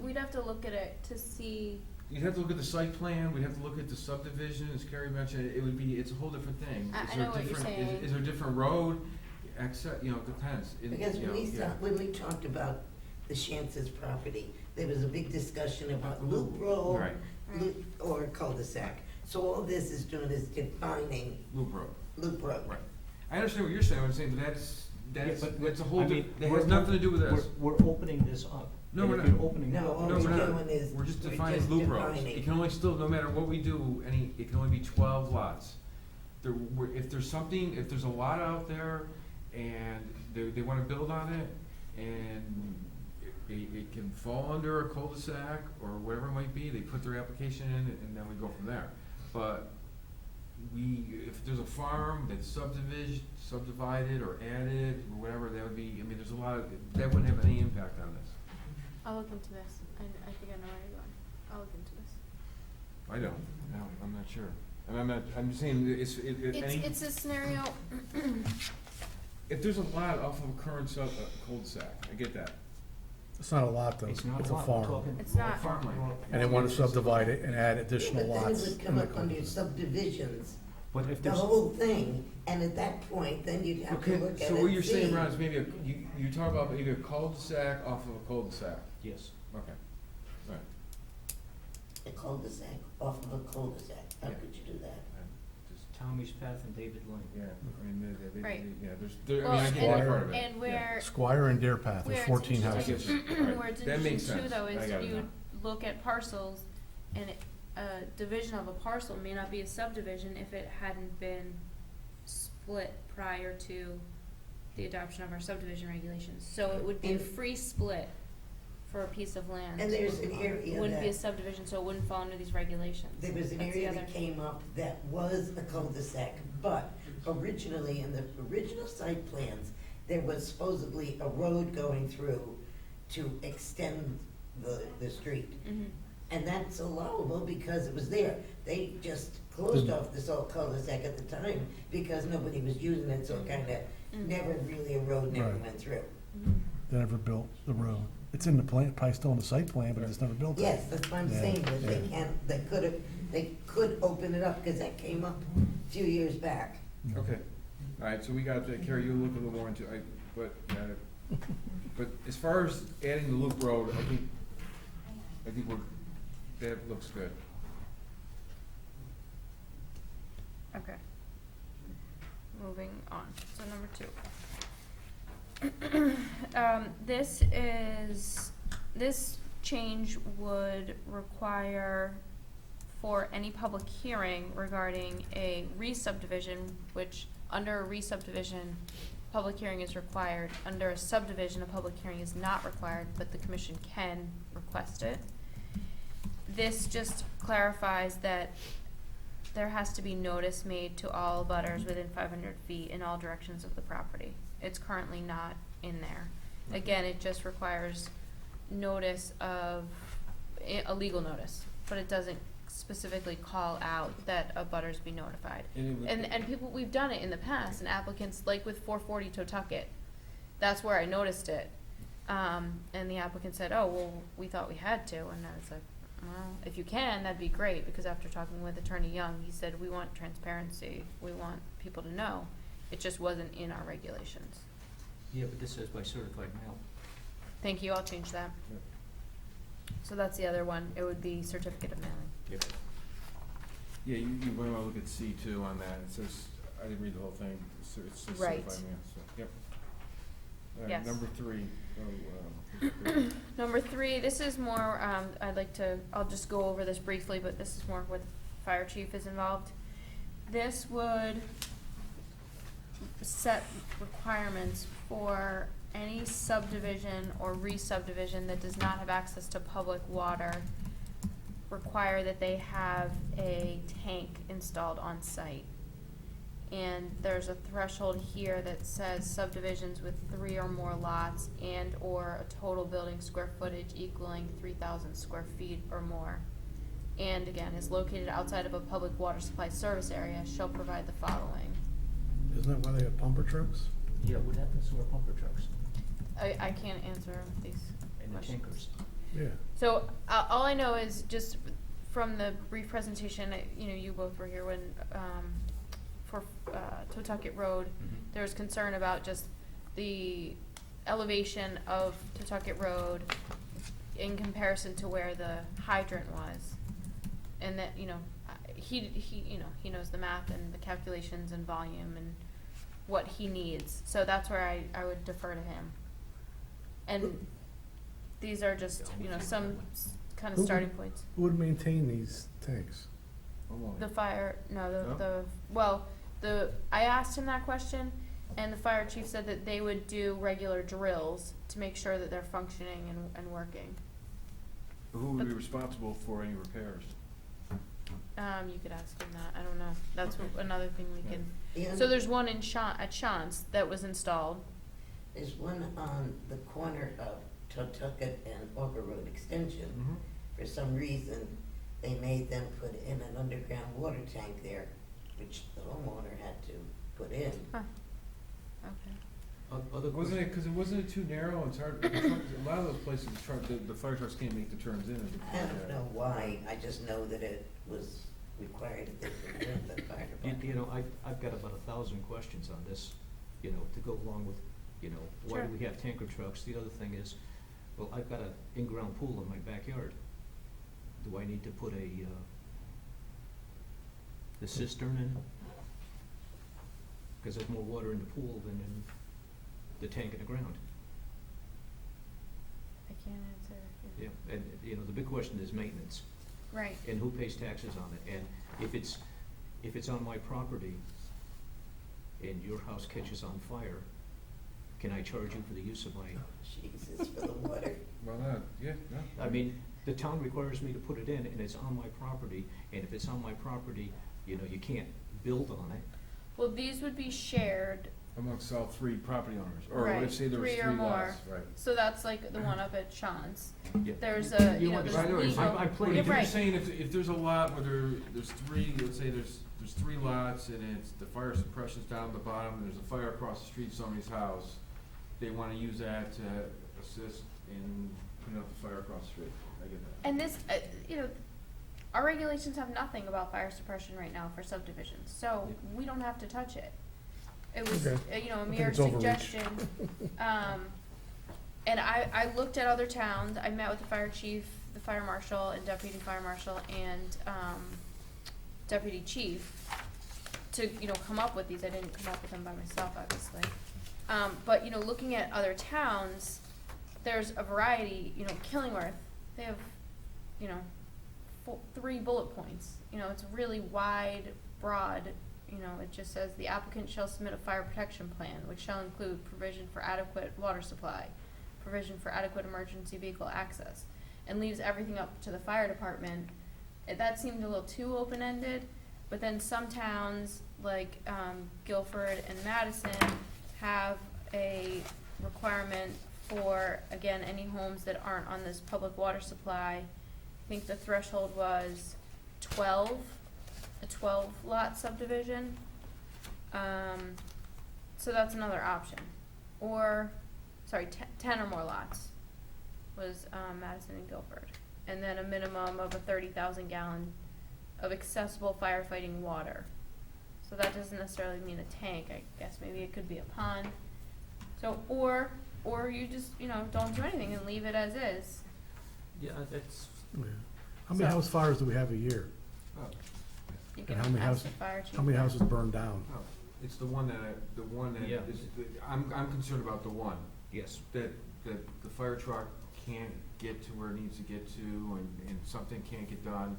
We'd have to look at it to see. You'd have to look at the site plan, we'd have to look at the subdivision, as Carrie mentioned, it's a whole different thing. I Is there a know what you're different- saying. Is there a different road, it depends. Because You know, yeah. when we talked about the Chances property, there was a big discussion about loop road, Right, loop, or cul-de-sac. So all this is doing is defining loop road, loop road. right. I understand what you're saying, I'm saying, but Yeah, but that's a whole I mean, that we're- has nothing to do with this. We're opening this up. No, And we're if not. you're opening No, it up, all No, we're we're not. doing is. We're just we're defining just loop roads. defining. It can only still, no matter what we do, it can only be 12 lots. If there's a lot out there and they wanna build on it, and it can fall under a cul-de-sac or whatever it might be, they put their application in and then we go from there. But if there's a farm that's subdivided or added or whatever, that would be, there's a lot that wouldn't have any impact on this. I'll look into this. I think I know where you're going. I'll look into this. I don't, no, I'm not sure. And I'm not, I'm just saying, It's a scenario, if there's a lot off of a current cul-de-sac, I get that. It's not a lot though, It's not it's a a lot, we're farm. talking. It's not. farmland. And they want to subdivide it and add additional But then it lots. would in come the up under cul-de-sac. subdivisions, But if the there's, whole thing, and at that point, then you'd have to Okay, look at it so what you're and saying, see. Ron, is maybe you talk about maybe a cul-de-sac off of a cul-de-sac. yes, Okay, alright. A cul-de-sac off of a cul-de-sac, how Yeah. could you do that? Tommy's Path and David Lane. Yeah, I mean, Right. yeah, well, I mean, I get that part of it. and where, Squire and Deer Path, where there's it's 14 interesting- houses. I get you. Alright. where it's That makes interesting too, sense. though, I is got it you now. look at parcels, and a division of a parcel may not be a subdivision if it hadn't been split prior to the adoption of our subdivision regulations. So it would be a And- free split for a piece of land. And there's an It area wouldn't be a that, subdivision, so it wouldn't fall under these regulations. there was an That's the area that other- came up that was a cul-de-sac, but originally, in the original site plans, there was supposedly a road going through to extend the street. Mhm. And that's allowable because it was there. They just closed off this old cul-de-sac at the time because nobody was using it, so it kinda, Mm. never really, a road never Right. went through. Mhm. They never built the road. It's in the plan, probably still in the site plan, but it's never built. Yes, that's what I'm Yeah, saying, but they yeah. can't, they could open it up, cause that came up a few years back. Okay, alright, so we got, Carrie, you look at the warrant too, but as far as adding the loop road, I think that looks good. Okay. Moving on, so number 2. This change would require for any public hearing regarding a re-subdivision, which under a re-subdivision, public hearing is required. Under a subdivision, a public hearing is not required, but the commission can request it. This just clarifies that there has to be notice made to all abutters within 500 feet in all directions of the property. It's currently not in there. Again, it just requires notice of, a legal notice, but it doesn't specifically call out that abutters be notified. And people, we've done it in the past, and applicants, like with 440 Totucket, that's where I noticed it. And the applicant said, oh, well, we thought we had to, and I was like, well, if you can, that'd be great, because after talking with Attorney Young, he said, we want transparency, we want people to know. It just wasn't in our regulations. Yeah, but this says by certified mail. Thank you, I'll change that. Yep. So that's the other one, it would be certificate of mailing. Yep. Yeah, you might wanna look at C two on that, it says, I didn't read the whole thing, it says Right. certified mail, so, yep. Alright, Yes. number 3, Number 3, this is more, I'll just go over this briefly, but this is more with fire chief is involved. This would set requirements for any subdivision or re-subdivision that does not have access to public water, require that they have a tank installed on site. And there's a threshold here that says subdivisions with 3 or more lots and or a total building square footage equaling 3,000 square feet or more. And again, is located outside of a public water supply service area shall provide the following. Isn't that why they have pumper trucks? Yeah, what happens to our pumper trucks I can't answer these and the questions. tankers? Yeah. So, all I know is just from the brief presentation, you both were here when, for Totucket Road, there was concern about just the elevation of Totucket Road in comparison to where the hydrant was. And that, he knows the math and the calculations and volume and what he needs. So that's where I would defer to him. And these are just, some kind of starting points. Who would maintain these tanks? The fire, I asked him that question, and the fire chief said that they would do regular drills to make sure that they're functioning and working. Who would be responsible for any repairs? You could ask him that, I don't know, that's Okay. another thing we can, And so there's one at Shantz that was installed. there's one on the corner of Totucket and Walker Road Extension. For some reason, they made them put in an underground water tank there, which the homeowner had to put in. Huh. Okay. Other Wasn't questions? it, wasn't it too narrow, it's hard, a lot of those places, the fire trucks can't make the turns in. I don't know why, I just know that it was required that they put in the fire department. You know, I've got about 1,000 questions on this, you know, to go along with, you know, why do Sure. we have tanker trucks? The other thing is, well, I've got an in-ground pool in my backyard. Do I need to put the cistern in? Because there's more water in the pool than in the tank in the ground. I can't answer. Yeah, and, you know, the big question is maintenance, Right. and who pays taxes on it? And if it's on my property and your house catches on fire, can I charge you for the use of my, Jesus, for the water. Well, yeah, no. I mean, the town requires me to put it in, and it's on my property, and if it's on my property, you know, you can't build on it. Well, these would be shared, Amongst all three property owners, or Right, let's say there was three three or more. lots, right. so that's like the one up at Sean's. Yeah. There's a, you know, understand. there's legal. I play- But You're if you're right. saying if there's a lot where there's three, let's say there's three lots and it's, the fire suppression's down at the bottom, and there's a fire across the street, somebody's house, they wanna use that to assist in putting out the fire across the street, I get that. And this, you know, our regulations have nothing about fire suppression right now for subdivisions, so we don't have to touch it. It was, Okay. you know, a think mere it's overreach. suggestion. And I looked at other towns, I met with the fire chief, the fire marshal, and deputy fire marshal, and, deputy chief to, you know, come up with these. I didn't come up with them by myself, obviously. But, you know, looking at other towns, there's a variety, you know, Killingworth, they have, you know, 3 bullet points. You know, it's really wide, broad, you know, it just says the applicant shall submit a fire protection plan, which shall include provision for adequate water supply, provision for adequate emergency vehicle access, and leaves everything up to the fire department. That seemed a little too open-ended, but then some towns, like, Guilford and Madison, have a requirement for, again, any homes that aren't on this public water supply. I think the threshold was 12, a 12-lot subdivision. So that's another option. Or, sorry, 10 or more lots was Madison and Guilford. And then a minimum of a 30,000 gallon of accessible firefighting water. So that doesn't necessarily mean a tank, I guess maybe it could be a pond. So, or you just, you know, don't do anything and leave it as is. Yeah, that's, Yeah. How many So- house fires do we have a year? You And can how many ask houses- the fire chief. How many that. houses burned down? Oh, it's the one that, Yeah. I'm concerned about the one, yes. that the fire truck can't get to where it needs to get to, and something can't get done,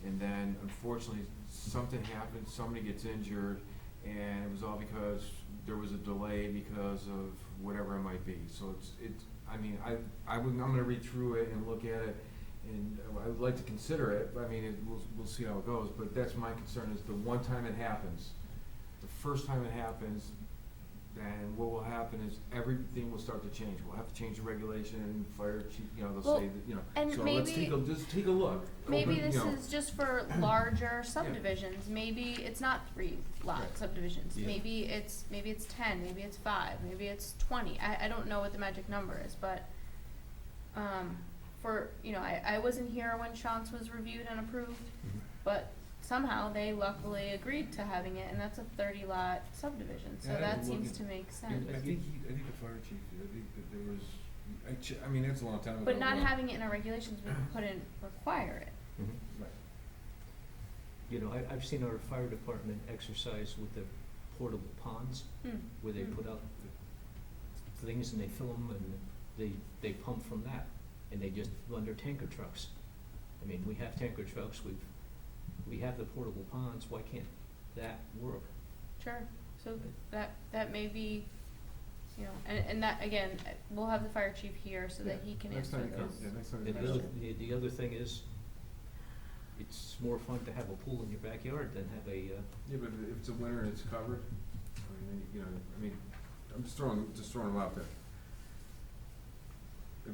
and then unfortunately, something happens, somebody gets injured, and it was all because there was a delay because of whatever it might be, so I mean, I'm gonna read through it and look at it, and I would like to consider it, but I mean, we'll see how it goes, but that's my concern, is the one time it happens, the first time it happens, then what will happen is everything will start to change. We'll have to change the regulation, fire chief, you know, they'll Well, say that, you know. and So let's maybe- just take a look. Maybe Open, this you know. is just for larger subdivisions, maybe it's not 3 lot Right. subdivisions, Yeah. maybe it's 10, maybe it's 5, maybe it's 20, I don't know what the magic number is, but, for, you know, I wasn't here when Shantz was reviewed and approved, but somehow they luckily agreed to having it, and that's a 30 lot subdivision, so Yeah, that well, seems it- to make sense. I think the fire chief, I think that there was, I mean, that's a long time ago. But not having it in our regulations, we couldn't require it. Right. You know, I've seen our fire department exercise with the portable ponds, where they put out the things and they fill them and they pump from that, and they just run their tanker trucks. I mean, we have tanker trucks, we have the portable ponds, why can't that work? Sure, so that may be, you know, and that, again, we'll have the fire chief here so that he can Next answer time you come, those. yeah, next time you And come. the other thing is, it's more fun to have a pool in your backyard than have a, Yeah, but if it's a winter and it's covered, I mean, you know, I mean, I'm just throwing them out there.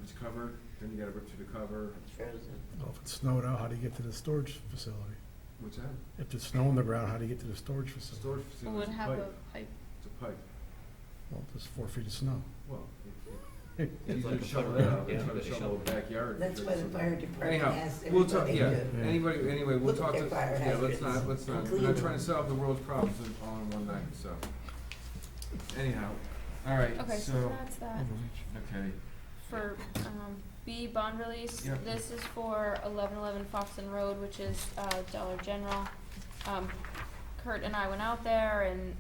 If it's covered, then you gotta rip through the cover. It's frozen. Well, if it snowed out, how do you get to the storage facility? What's that? If there's snow on the ground, how do you get to the storage facility? Storage It facility, would it's a have a pipe. pipe. It's a pipe. Well, there's 4 feet of snow. Well, It's you like could a shovel pipe. it out, Yeah, try to they shovel shovel. a backyard. That's why the fire department Anyhow, asks we'll talk, everybody yeah, to. anybody, anyway, we'll Look talk at to, their fire yeah, let's hydrants not, let's and not, we're clean not them. trying to solve the world's problems all in one night, so. Anyhow, all right, Okay, so so, that's that. okay, For, B, bond release, Yep. this is for 1111 Foxton Road, which is, Dollar General. Kurt and I went out there and,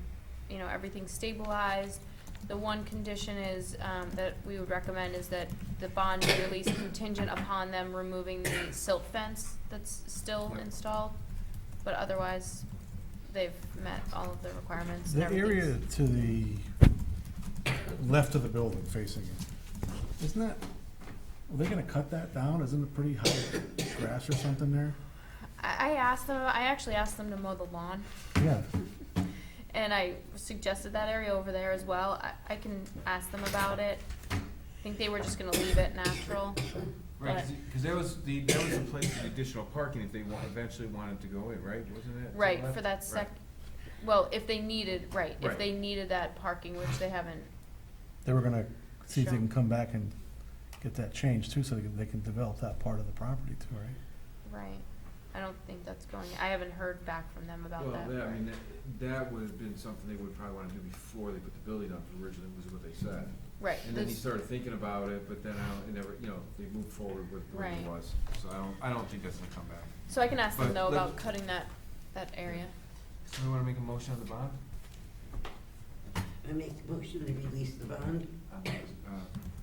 you know, everything's stabilized. The one condition is, that we would recommend is that the bond be released contingent upon them removing the silt fence that's still Yep. installed. But otherwise, they've met all of the requirements. The and area everything's- to the left of the building facing it, isn't that, are they gonna cut that down? Isn't it pretty high grass or something there? I asked them, I actually asked them to mow the lawn. Yeah. And I suggested that area over there as well. I can ask them about it. I think they were just gonna leave it natural. right, But- cause that was the place for the additional parking if they eventually wanted to go in, right, wasn't it? to the Right, left? for that Right. well, if they needed, right, if Right. they needed that parking, which they haven't, They were gonna see if they Sure. can come back and get that changed too, so they can develop that part of the property too, right? right. I don't think that's going, I haven't heard back from them about Well, that. that, I part. mean, that would have been something they would probably wanna do before they put the building up, originally was what they said. Right, And then he this- started thinking about it, but then it never, you know, they moved forward with what it Right. was, so I don't think that's gonna come back. so I can ask them but though let- about cutting that area. So we wanna make a motion on the bond? I make the motion to release the bond,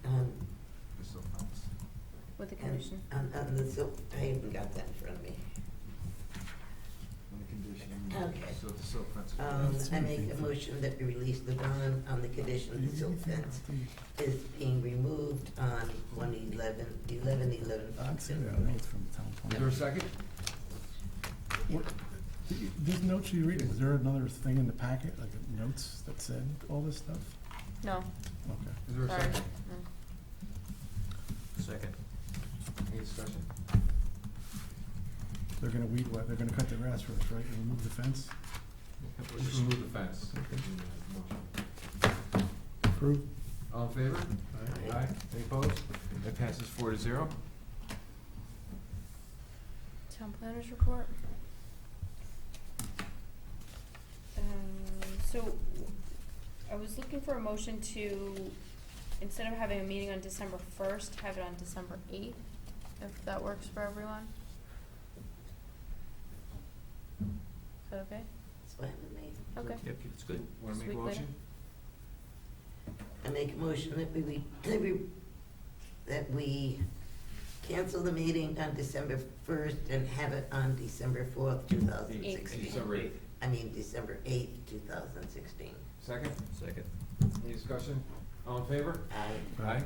On the silt fence. With the and, condition. on the silt, I haven't got that in front of me. On the condition, Okay. so the silt fence. is- I make a motion that we release the bond on the condition the silt fence is being removed on 1111 Foxton Road. Is there a second? These notes you read, was there another thing in the packet, like notes that said all this stuff? No, Okay. Is there a sorry, second? no. Second. Any discussion? They're gonna weed whack, they're gonna cut the grass first, right, and remove the fence? Just remove the fence. Approved? All in favor? Aye. Aye. Any opposed? That passes 4-0. Town planners report. So, I was looking for a motion to, instead of having a meeting on December 1st, have it on December 8th, if that works for everyone. Is that okay? It's fine with me. Okay. Yep, it's good. Wanna make a Just week later. motion? I make a motion that we cancel the meeting on December 1st and have it on December 4th, 2016. December 8th. I mean, December 8th, 2016. Second? Second. Any discussion? All in favor? Aye. Aye.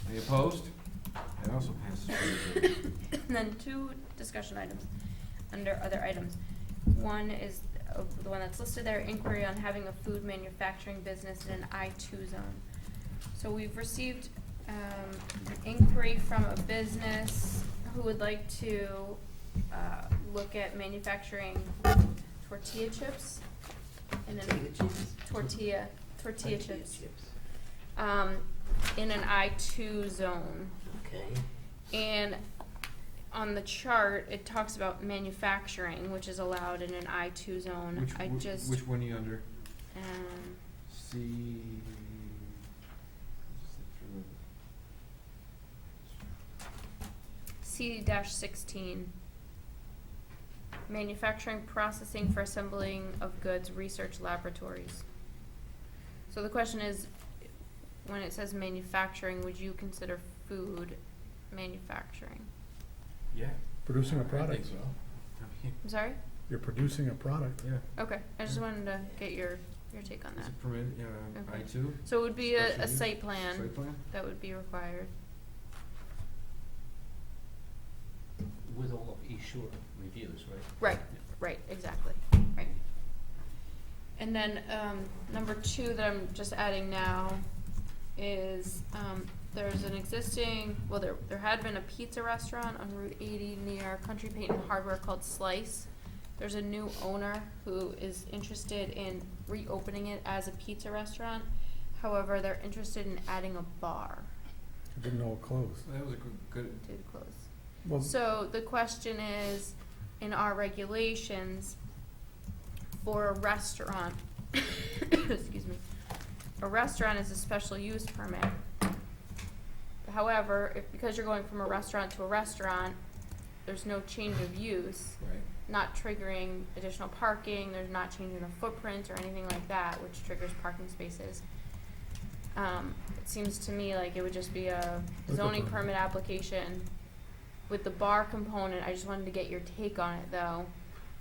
Any opposed? That also passes 4-0. And then 2 discussion items, under other items. One is the one that's listed there, inquiry on having a food manufacturing business in an I-2 zone. So we've received an inquiry from a business who would like to look at manufacturing tortilla chips in an tortilla chips in an I-2 zone. Okay. And on the chart, it talks about manufacturing, which is allowed in an I-2 zone. Which one are you under? Um, C. C-16. Manufacturing, processing for assembling of goods, research laboratories. So the question is, when it says manufacturing, would you consider food manufacturing? Yeah. Producing a I think product. so. I mean, I'm sorry? You're producing a product. Yeah. Okay, I just wanted to get your take on Is that. it permitted, Okay. I-2? So it would be a Special use? site plan Site plan? that would be required. With all of East Shore reviews, right? Right, right, exactly, right. And then, number 2 that I'm just adding now is, there's an existing, well, there had been a pizza restaurant on Route 80 near Country Paint and Hardware called Slice. There's a new owner who is interested in reopening it as a pizza restaurant. However, they're interested in adding a bar. I didn't know it closed. That was a good, Did close. Well, So the question is, in our regulations, for a restaurant, excuse me, a restaurant is a special use permit. However, because you're going from a restaurant to a restaurant, there's no change of use, right. not triggering additional parking, there's not changing the footprint or anything like that, which triggers parking spaces. It seems to me like it would just be a zoning permit application with the bar component. I just wanted to get your take on it though,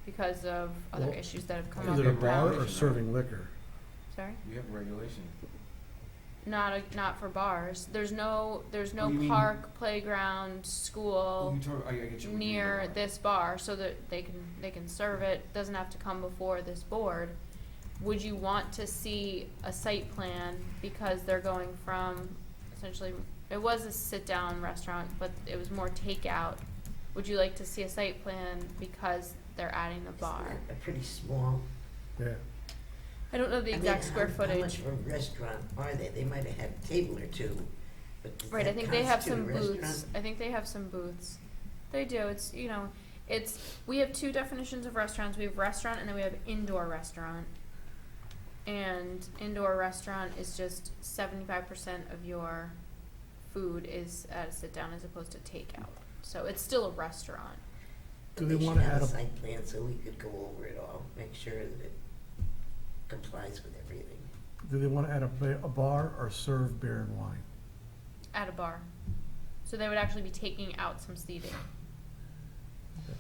because of other Well, issues that have come up. is it a in bar town. or serving liquor? Sorry? We have a regulation. Not for bars. There's no What do you mean? park, playground, school I get you. what you mean by near that. this bar, so that they can serve it, doesn't have to come before this board. Would you want to see a site plan, because they're going from, essentially, it was a sit-down restaurant, but it was more takeout. Would you like to see a site plan because they're adding the bar? Isn't that a pretty small? Yeah. I don't know the I mean, exact square How much footage. of a restaurant are they? They might have had a table or two, but does Right, I that think they have constitute some a booths. restaurant? I think they have some booths. They do, we have two definitions of restaurants. We have restaurant and then we have indoor restaurant. And indoor restaurant is just 75% of your food is at a sit down as opposed to takeout. So it's still a restaurant. Do But they should wanna have add a a, site plan so we could go over it all, make sure that it complies with everything. do they wanna add a bar or serve beer and wine? At a bar. So they would actually be taking out some seating.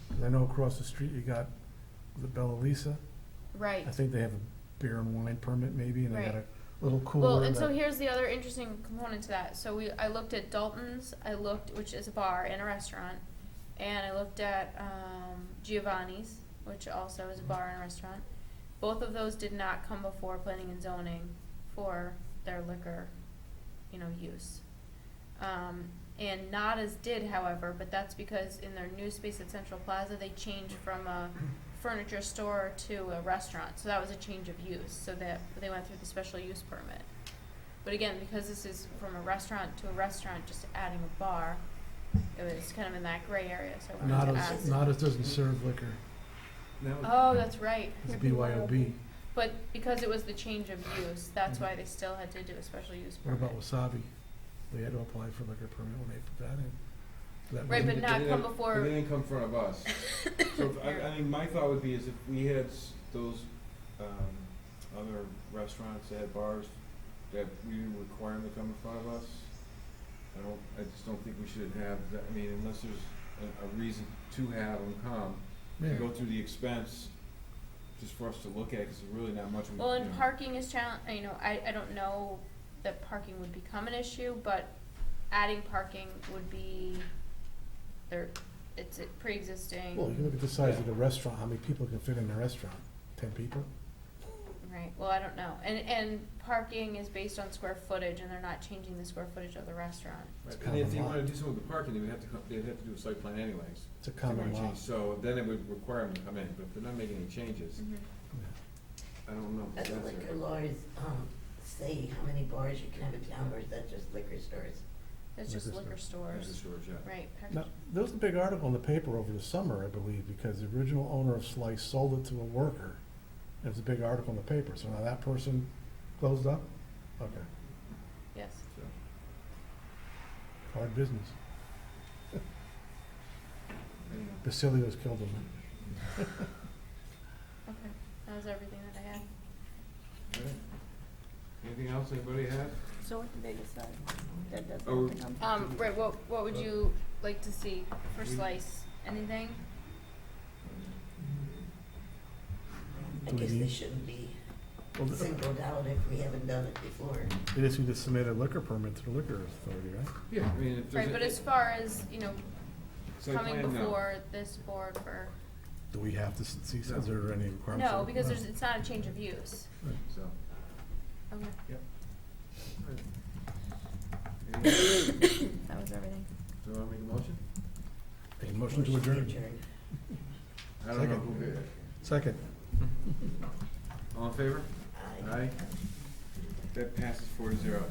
'Cause I know across the street you got, was it Bella Lisa? Right. I think they have a beer and wine permit maybe, and they got Right. a little cooler. Well, and so that- here's the other interesting component to that. So I looked at Dalton's, which is a bar and a restaurant, and I looked at Giovanni's, which also is a bar and a restaurant. Both of those did not come before planning and zoning for their liquor, use. And Nada's did, however, but that's because in their new space at Central Plaza, they changed from a furniture store to a restaurant, so that was a change of use, so that they went through the special use permit. But again, because this is from a restaurant to a restaurant, just adding a bar, it was kind of in that gray area, so I wanted to ask. Nada's doesn't serve liquor, Now, Oh, that's right, it's BYOB. but because it was the change of use, that's why they still had to do a special use What permit. about Wasabi? They had to apply for liquor permit when they put that in. That Right, wasn't- but not they come didn't- before- They didn't come in front of us. So, I mean, my thought would be is if we had those, other restaurants that had bars, that we didn't require them to come in front of us, I just don't think we should have that, I mean, unless there's a reason to have them come, to Yeah. go through the expense, just for us to look at, 'cause there's really not much we, Well, and parking is I don't know that parking would become an issue, but adding parking would be, it's a pre-existing. Well, you can look at the size of the restaurant, how many people can fit in the restaurant? 10 people? Right, well, I don't know, and parking is based on square footage, and they're not changing the square footage of the restaurant. Right, It's and if common you law. wanna do something with the parking, they'd have to do a site plan anyways. It's a if they wanna common law. change. So then it would require them to come in, but if they're not making any changes, I don't know if Does that's the it. liquor laws, say how many bars you can have in town, or is that just liquor stores? It's just Liquor liquor That's stores, the storage, yeah. right, Now, there was a big article in the paper over the summer, I believe, because the original owner of Slice sold it to a worker. There was a big article in the paper, so now that person closed up? Okay, yes. So, hard business. anyway. Basilio's killed him. Okay, that was everything that I had. All right. Anything else anybody have? So what did they decide? That doesn't Oh, have to come. Right, what would you like to see for Slice? Anything? I Do we guess they need- shouldn't be Well, singled out if we haven't done it before. They just need to submit a liquor permit to the liquor authority, right? Yeah, I mean, if there's. Right, but as far as, Site coming plan, no. before this board for, Do we have to see, is there any requirements? no, because it's not a change of use. So, Okay. yep. That was everything. Do you wanna make a motion? A motion to adjourn. I don't know who did it. Second. All in favor? Aye. That passes 4-0.